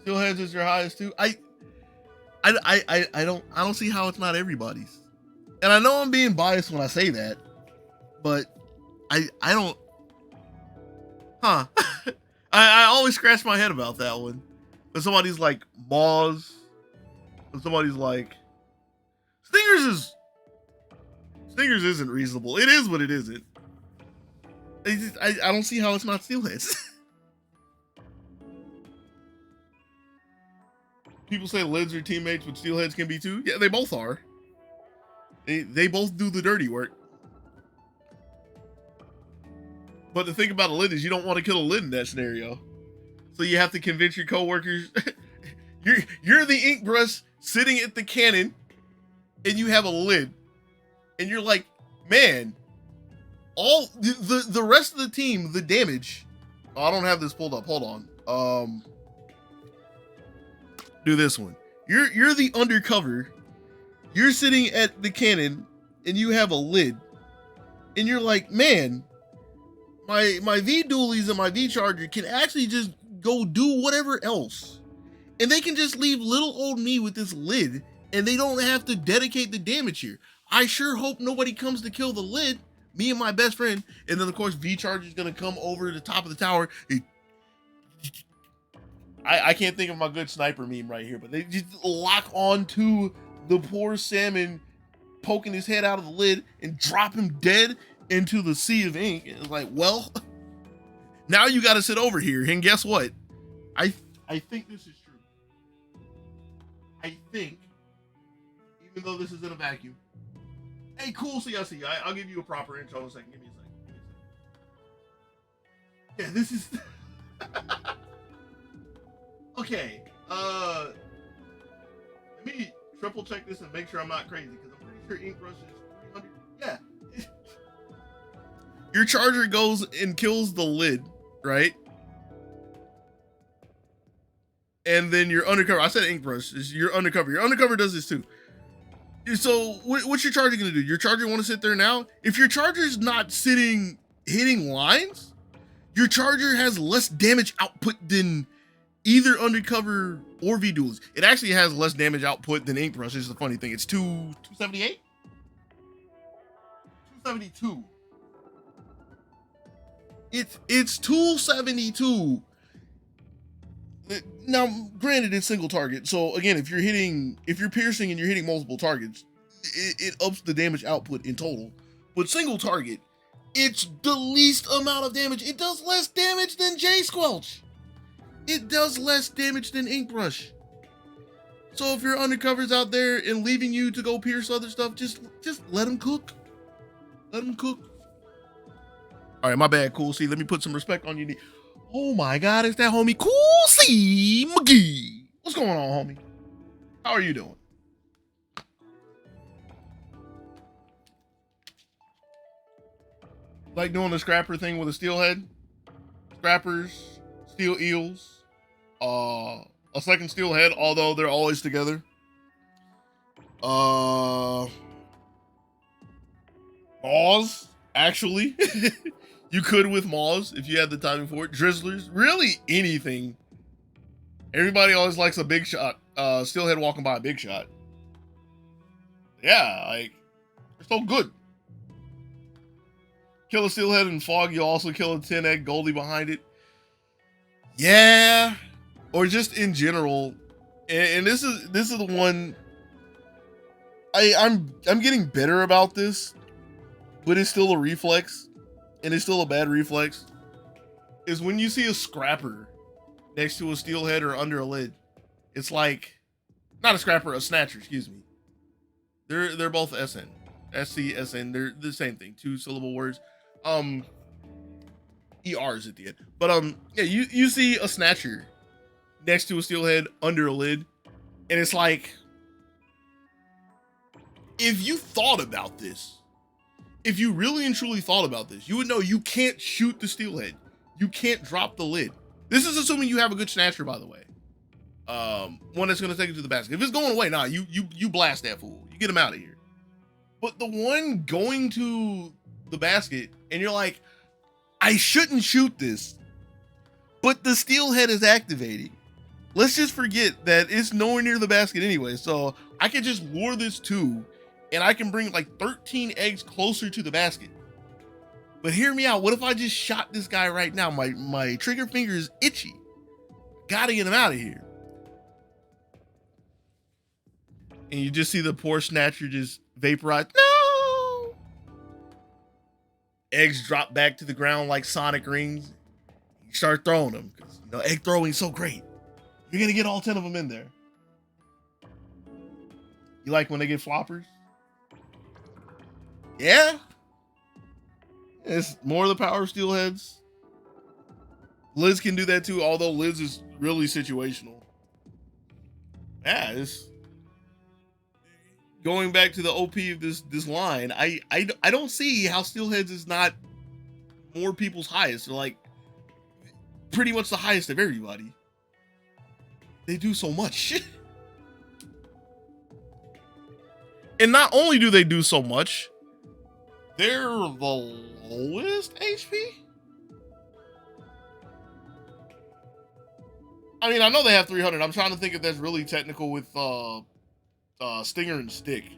Steelheads is your highest too. I don't see how it's not everybody's. And I know I'm being biased when I say that, but I don't. I always scratch my head about that one. When somebody's like Moz, when somebody's like Stingers isn't reasonable. It is, but it isn't. I don't see how it's not Steelheads. People say lids are teammates, but Steelheads can be too. Yeah, they both are. They both do the dirty work. But the thing about a lid is you don't want to kill a lid in that scenario. So you have to convince your coworkers. you're the ink brush sitting at the cannon, and you have a lid, and you're like, man, all the rest of the team, the damage. Oh, I don't have this pulled up. Hold on. Do this one. You're the undercover. You're sitting at the cannon, and you have a lid, and you're like, man, my V dualies and my V charger can actually just go do whatever else, and they can just leave little old me with this lid, and they don't have to dedicate the damage here. I sure hope nobody comes to kill the lid, me and my best friend, and then of course V charger is gonna come over to the top of the tower. I can't think of my good sniper meme right here, but they just lock onto the poor salmon, poking his head out of the lid and drop him dead into the sea of ink. And it's like, well, now you got to sit over here. And guess what? I think this is true. I think, even though this is in a vacuum. Hey, cool. See, I'll give you a proper intro in a second. Give me a second. Yeah, this is. Okay. Let me triple check this and make sure I'm not crazy, because I'm pretty sure ink brush is 300. Yeah. your charger goes and kills the lid, right? And then your undercover, I said ink brush, is your undercover. Your undercover does this too. So what's your charger gonna do? Your charger want to sit there now? If your charger's not sitting hitting lines, your charger has less damage output than either undercover or V-Duals. It actually has less damage output than ink brush. This is the funny thing. It's 278? 272. It's 272. Now, granted, it's single target. So again, if you're piercing and you're hitting multiple targets, it ups the damage output in total. But single target, it's the least amount of damage. It does less damage than J-Squelch. It does less damage than ink brush. So if your undercover's out there and leaving you to go pierce other stuff, just let them cook. Let them cook. All right, my bad, Cool C. Let me put some respect on your knee. Oh my God, it's that homie Cool C McGee. What's going on, homie? How are you doing? Like doing the scrapper thing with a steelhead? Scrappers, steel eels, a second steelhead, although they're always together. Maws, actually. You could with Maws if you had the timing for it. Drizzlers, really anything. Everybody always likes a big shot. Steelhead walking by a big shot. Yeah, like, they're so good. Kill a steelhead in fog, you'll also kill a 10-egg goldie behind it. Yeah. Or just in general. And this is the one I'm getting better about this, but it's still a reflex. And it's still a bad reflex, is when you see a scrapper next to a steelhead or under a lid. It's like, not a scrapper, a snatcher, excuse me. They're both SN. SC, they're the same thing, 2-syllable words. ERs at the end. But yeah, you see a snatcher next to a steelhead under a lid, and it's like, if you thought about this, if you really and truly thought about this, you would know you can't shoot the steelhead. You can't drop the lid. This is assuming you have a good snatcher, by the way. One that's gonna take it to the basket. If it's going away, nah, you blast that fool. You get him out of here. But the one going to the basket, and you're like, I shouldn't shoot this, but the steelhead is activating. Let's just forget that it's nowhere near the basket anyway. So I can just lure this too, and I can bring like 13 eggs closer to the basket. But hear me out. What if I just shot this guy right now? My trigger finger is itchy. Gotta get him out of here. And you just see the poor snatcher just vaporize. No! Eggs drop back to the ground like Sonic rings. You start throwing them, because egg throwing is so great. You're gonna get all 10 of them in there. You like when they get floppers? Yeah. It's more of the power of steelheads. Liz can do that too, although Liz is really situational. Yeah, it's going back to the OP of this line. I don't see how steelheads is not more people's highest. They're like pretty much the highest of everybody. They do so much. And not only do they do so much, they're the lowest HP? I mean, I know they have 300. I'm trying to think if that's really technical with Stinger and Stick.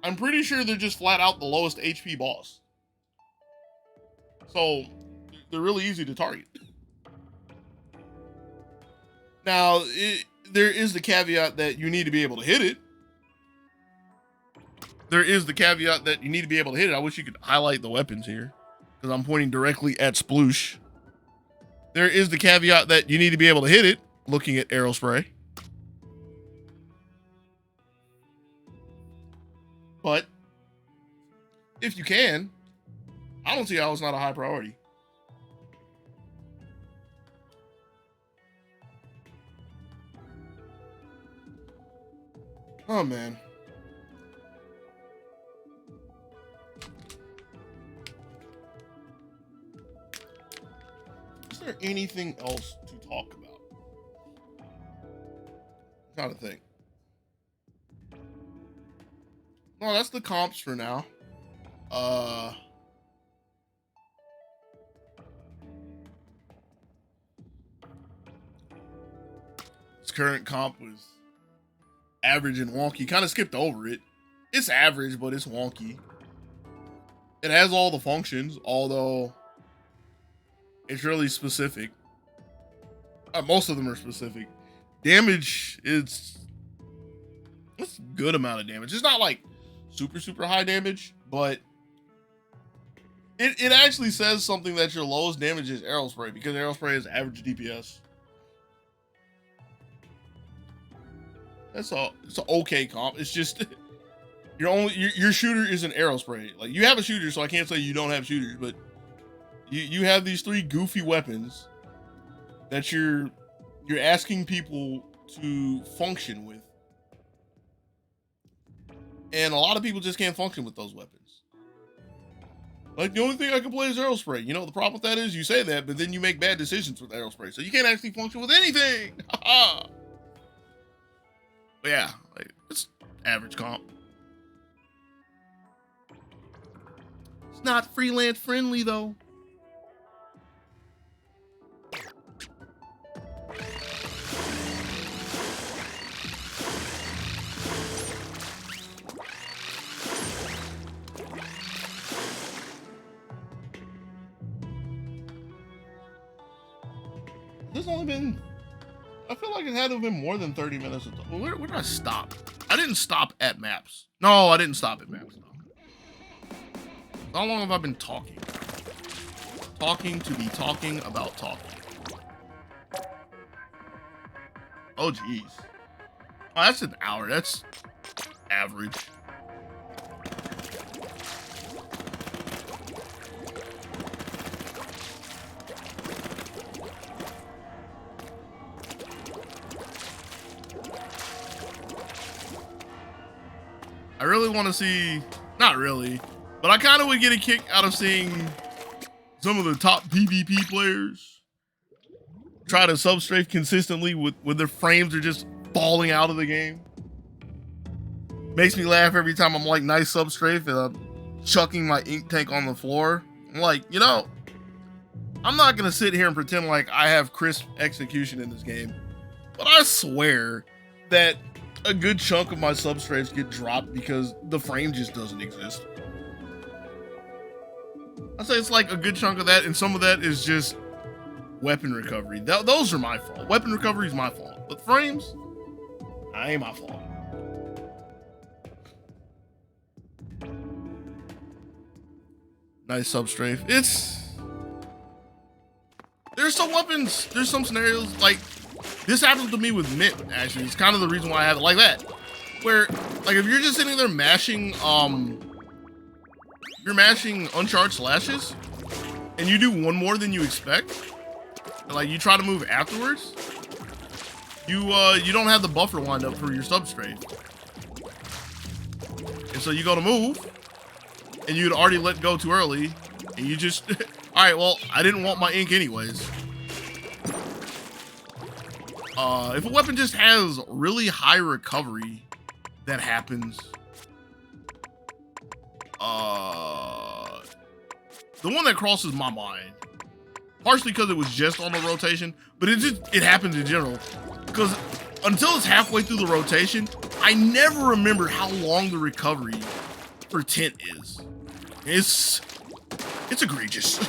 I'm pretty sure they're just flat out the lowest HP boss. So they're really easy to target. Now, there is the caveat that you need to be able to hit it. There is the caveat that you need to be able to hit it. I wish you could highlight the weapons here, because I'm pointing directly at Sploosh. There is the caveat that you need to be able to hit it, looking at Arrow Spray. But if you can, I don't see how it's not a high priority. Oh, man. there anything else to talk about? I'm trying to think. No, that's the comps for now. This current comp was average and wonky. Kind of skipped over it. It's average, but it's wonky. It has all the functions, although it's really specific. Most of them are specific. Damage is a good amount of damage. It's not like super high damage, but it actually says something that your lowest damage is arrow spray, because arrow spray is average DPS. It's an okay comp. It's just your shooter is an arrow spray. Like, you have a shooter, so I can't say you don't have shooters, but you have these three goofy weapons that you're asking people to function with. And a lot of people just can't function with those weapons. Like, the only thing I can play is arrow spray. You know, the problem with that is you say that, but then you make bad decisions with arrow spray. So you can't actually function with anything. But yeah, like, it's average comp. It's not freelance friendly, though. This only been, I feel like it had to have been more than 30 minutes. Where did I stop? I didn't stop at maps. No, I didn't stop at maps. No. How long have I been talking? Talking to be talking about talking. Oh, geez. Oh, that's an hour. That's average. I really want to see, not really, but I kind of would get a kick out of seeing some of the top PvP players try to substrafe consistently when their frames are just falling out of the game. Makes me laugh every time I'm like, nice substrafe, and I'm chucking my ink tank on the floor. I'm like, you know, I'm not going to sit here and pretend like I have crisp execution in this game, but I swear that a good chunk of my substrafes get dropped because the frame just doesn't exist. I'd say it's like a good chunk of that, and some of that is just weapon recovery. Those are my fault. Weapon recovery is my fault. But frames, that ain't my fault. Nice substrafe. There's some weapons, there's some scenarios, like, this happened to me with Mint, actually. It's kind of the reason why I have it like that. Where, like, if you're just sitting there mashing, you're mashing uncharged slashes, and you do one more than you expect, and, like, you try to move afterwards, you don't have the buffer lined up for your substrate. And so you go to move, and you'd already let go too early, and you just, alright, well, I didn't want my ink anyways. If a weapon just has really high recovery, that happens. The one that crosses my mind, partially because it was just on the rotation, but it happens in general. Because until it's halfway through the rotation, I never remember how long the recovery for tint is. It's egregious.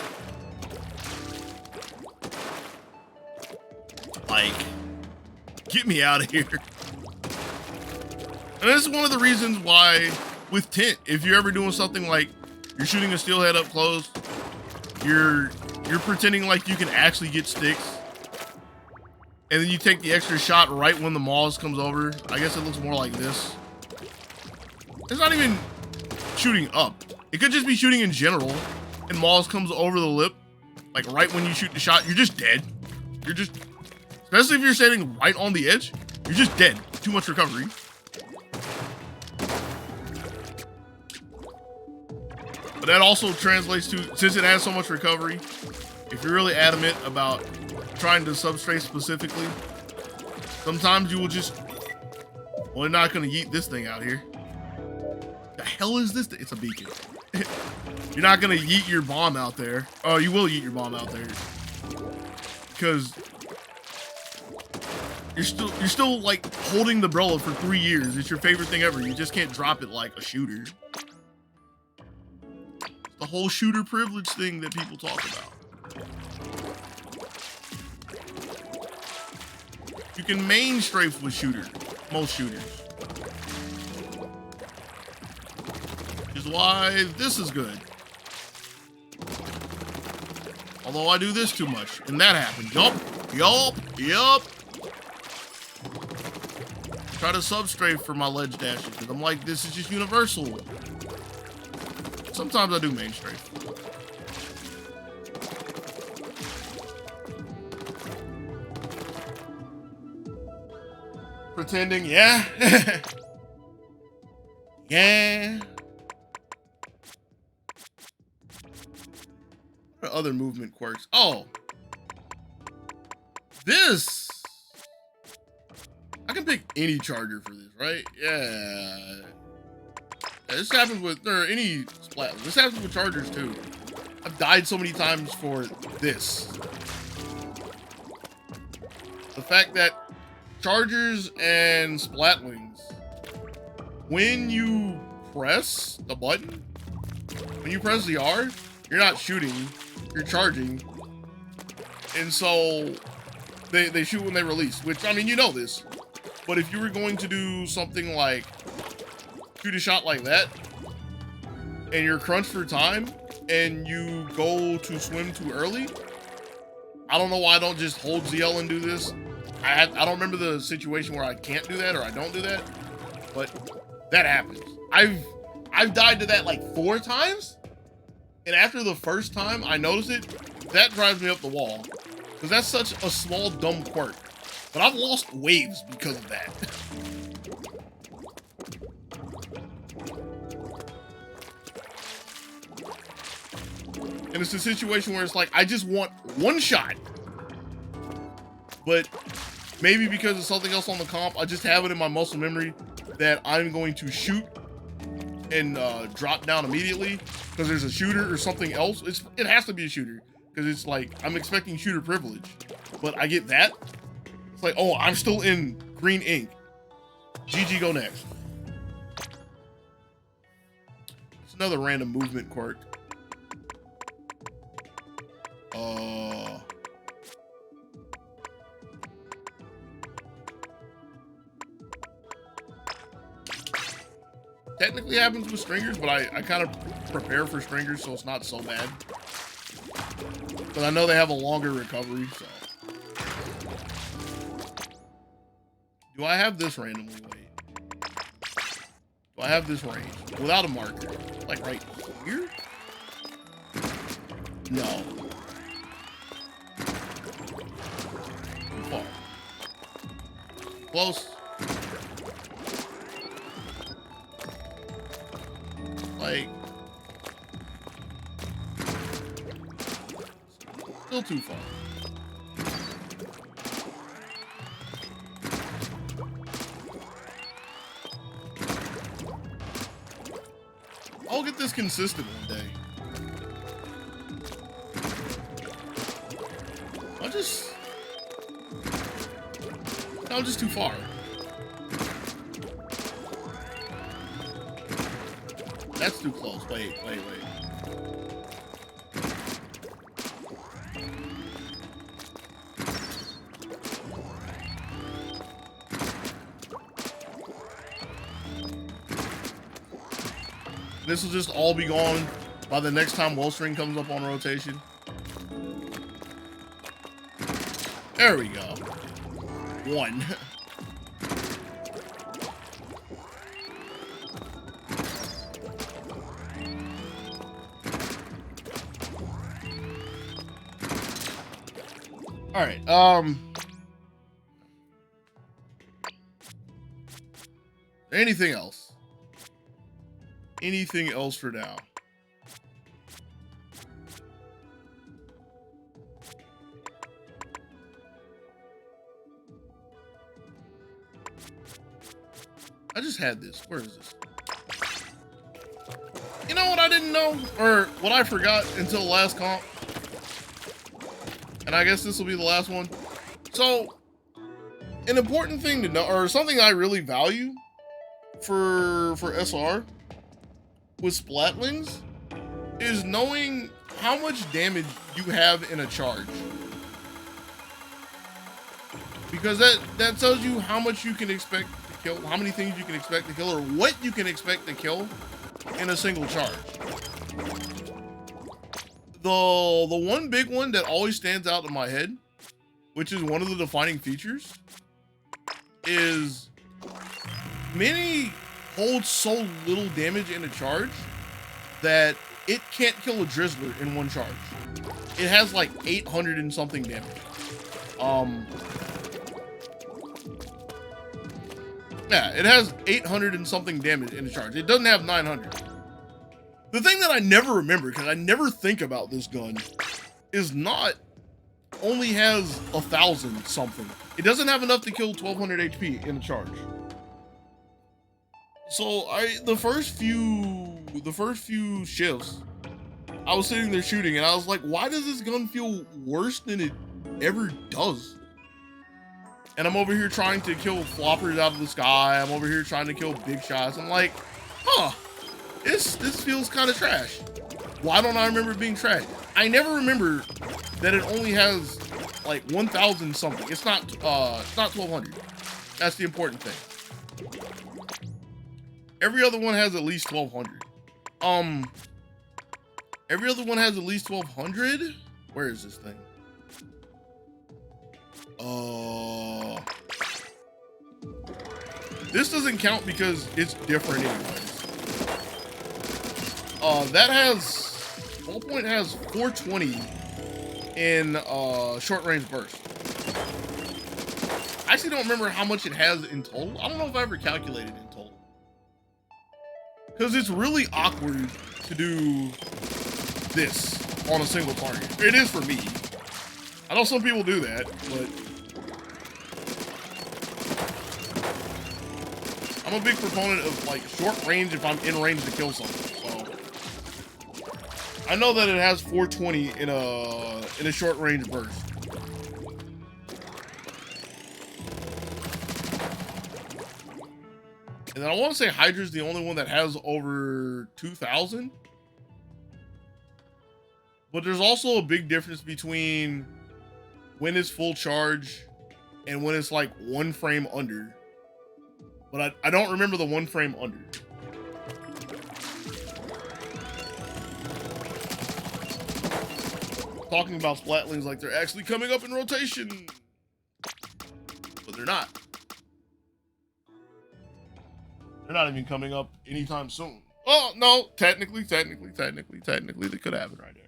Like, get me out of here. And this is one of the reasons why with tint, if you're ever doing something like you're shooting a steelhead up close, you're pretending like you can actually get sticks, and then you take the extra shot right when the Moz comes over. I guess it looks more like this. It's not even shooting up. It could just be shooting in general, and Moz comes over the lip, like right when you shoot the shot, you're just dead. You're just, especially if you're standing right on the edge, you're just dead. Too much recovery. But that also translates to, since it has so much recovery, if you're really adamant about trying to substrate specifically, sometimes you will just, well, you're not gonna yeet this thing out here. The hell is this? It's a beacon. You're not gonna yeet your bomb out there. Oh, you will yeet your bomb out there. Because you're still like holding the umbrella for 3 years. It's your favorite thing ever. You just can't drop it like a shooter. It's the whole shooter privilege thing that people talk about. You can main strafe with shooter, most shooters. Which is why this is good. Although I do this too much, and that happens. Yup. Try to substrafe for my ledge dashes, because I'm like, this is just universal. Sometimes I do main strafe. Pretending, yeah. Yeah. What are other movement quirks? Oh. This. I can pick any charger for this, right? Yeah. This happens with, or any splat. This happens with chargers too. I've died so many times for this. The fact that chargers and splatlings, when you press the button, when you press the R, you're not shooting, you're charging. And so they shoot when they release, which, I mean, you know this. But if you were going to do something like shoot a shot like that, and you're crunched for time, and you go to swim too early, I don't know why I don't just hold ZL and do this. I don't remember the situation where I can't do that or I don't do that, but that happens. I've died to that like 4 times, and after the first time I noticed it, that drives me up the wall, because that's such a small dumb quirk. But I've lost waves because of that. And it's a situation where it's like, I just want one shot. But maybe because of something else on the comp, I just have it in my muscle memory that I'm going to shoot and drop down immediately because there's a shooter or something else. It has to be a shooter, because it's like, I'm expecting shooter privilege. But I get that. It's like, oh, I'm still in green ink. GG, go next. It's another random movement quirk. Technically happens with stringers, but I kind of prepare for stringers, so it's not so bad. But I know they have a longer recovery, so. Do I have this randomly? Wait. Do I have this range without a marker? Like right here? No. Too far. Close. Like, still too far. I'll get this consistent one day. I'm just too far. That's too close. Wait. This will just all be gone by the next time Wellstring comes up on rotation. There we go. 1. All right. Anything else? Anything else for now? I just had this. Where is this? You know what I didn't know? Or what I forgot until last comp? And I guess this will be the last one. So, an important thing to know, or something I really value for SR with splatlings, is knowing how much damage you have in a charge. Because that tells you how much you can expect to kill, how many things you can expect to kill, or what you can expect to kill in a single charge. The one big one that always stands out in my head, which is one of the defining features, is Mini holds so little damage in a charge that it can't kill a Drizzler in one charge. It has like 800 and something damage. Yeah, it has 800 and something damage in a charge. It doesn't have 900. The thing that I never remember, because I never think about this gun, is not only has 1,000 something. It doesn't have enough to kill 1,200 HP in a charge. So the first few shifts, I was sitting there shooting and I was like, why does this gun feel worse than it ever does? And I'm over here trying to kill floppers out of the sky. I'm over here trying to kill big shots. I'm like, huh, this feels kind of trash. Why don't I remember it being trash? I never remember that it only has like 1,000 something. It's not 1,200. That's the important thing. Every other one has at least 1,200. Every other one has at least 1,200. Where is this thing? This doesn't count because it's different anyways. That has, Ballpoint has 420 in short range burst. I actually don't remember how much it has in total. I don't know if I ever calculated in total. Because it's really awkward to do this on a single target. It is for me. I know some people do that, but I'm a big proponent of like short range if I'm in range to kill something. So I know that it has 420 in a short range burst. And then I want to say Hydra's the only one that has over 2,000. But there's also a big difference between when it's full charge and when it's like one frame under. But I don't remember the one frame under. Talking about splatlings like they're actually coming up in rotation. But they're not. They're not even coming up anytime soon. Oh, no, technically, they could have it right there.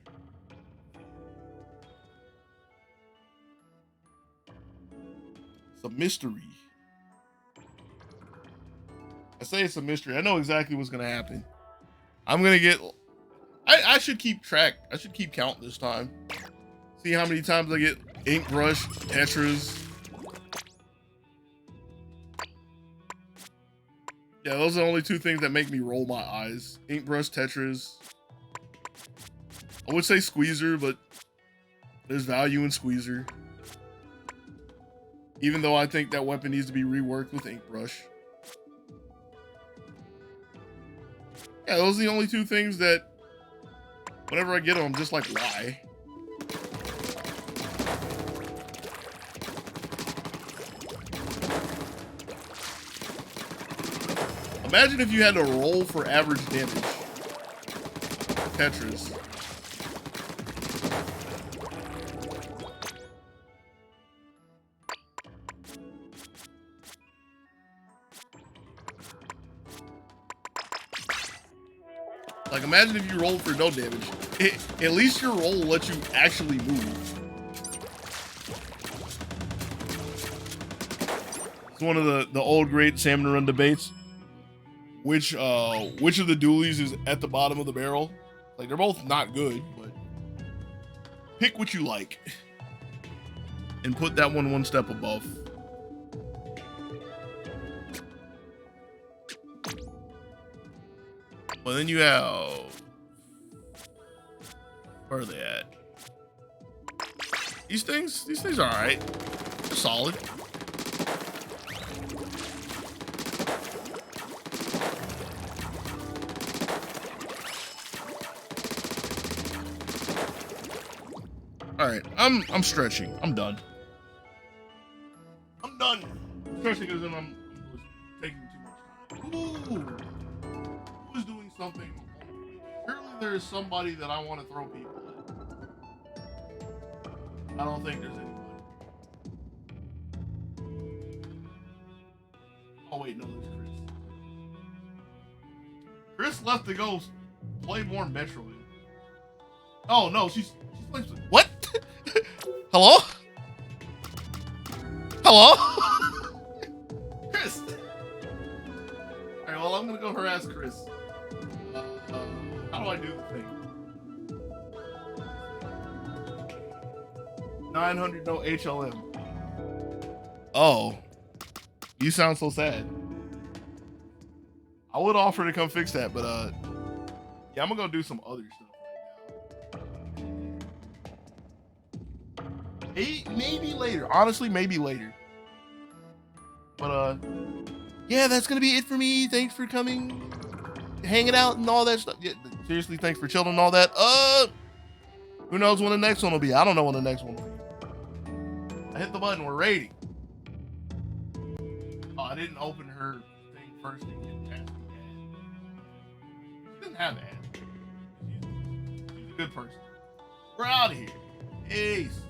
It's a mystery. I say it's a mystery. I know exactly what's going to happen. I'm going to get... I should keep track. I should keep count this time. See how many times I get ink brush, tetras. Yeah, those are the only two things that make me roll my eyes. Ink brush, tetras. I would say squeezer, but there's value in squeezer. Even though I think that weapon needs to be reworked with ink brush. Yeah, those are the only two things that whenever I get them, I'm just like, why? Imagine if you had to roll for average damage. Tetras. Like, imagine if you rolled for no damage. At least your roll will let you actually move. It's one of the old great Salmon Run debates. Which of the dualies is at the bottom of the barrel? Like, they're both not good, but pick what you like and put that one step above. Well, then you have. Where are they at? These things are alright. They're solid. Alright, I'm stretching. I'm done. I'm done. Stretching because I'm taking too much time. Ooh. Who's doing something? Surely there is somebody that I want to throw people at. I don't think there's anybody. Oh wait, no, there's Chris. Chris left to go play more Metroid. Oh no, she's playing. What? Hello? Hello? Chris. All right, well I'm gonna go harass Chris. How do I do the thing? 900 no HLM. Oh, you sound so sad. I would offer to come fix that, but yeah, I'm gonna go do some other stuff right now. Maybe later. Honestly, maybe later. But yeah, that's gonna be it for me. Thanks for coming, hanging out, and all that stuff. Yeah, seriously, thanks for chilling and all that. Who knows when the next one will be? I don't know when the next one will be. I hit the button. We're rating. Oh, I didn't open her thing first and get past the ad. She didn't have ads. She's a good person. We're out of here. Peace.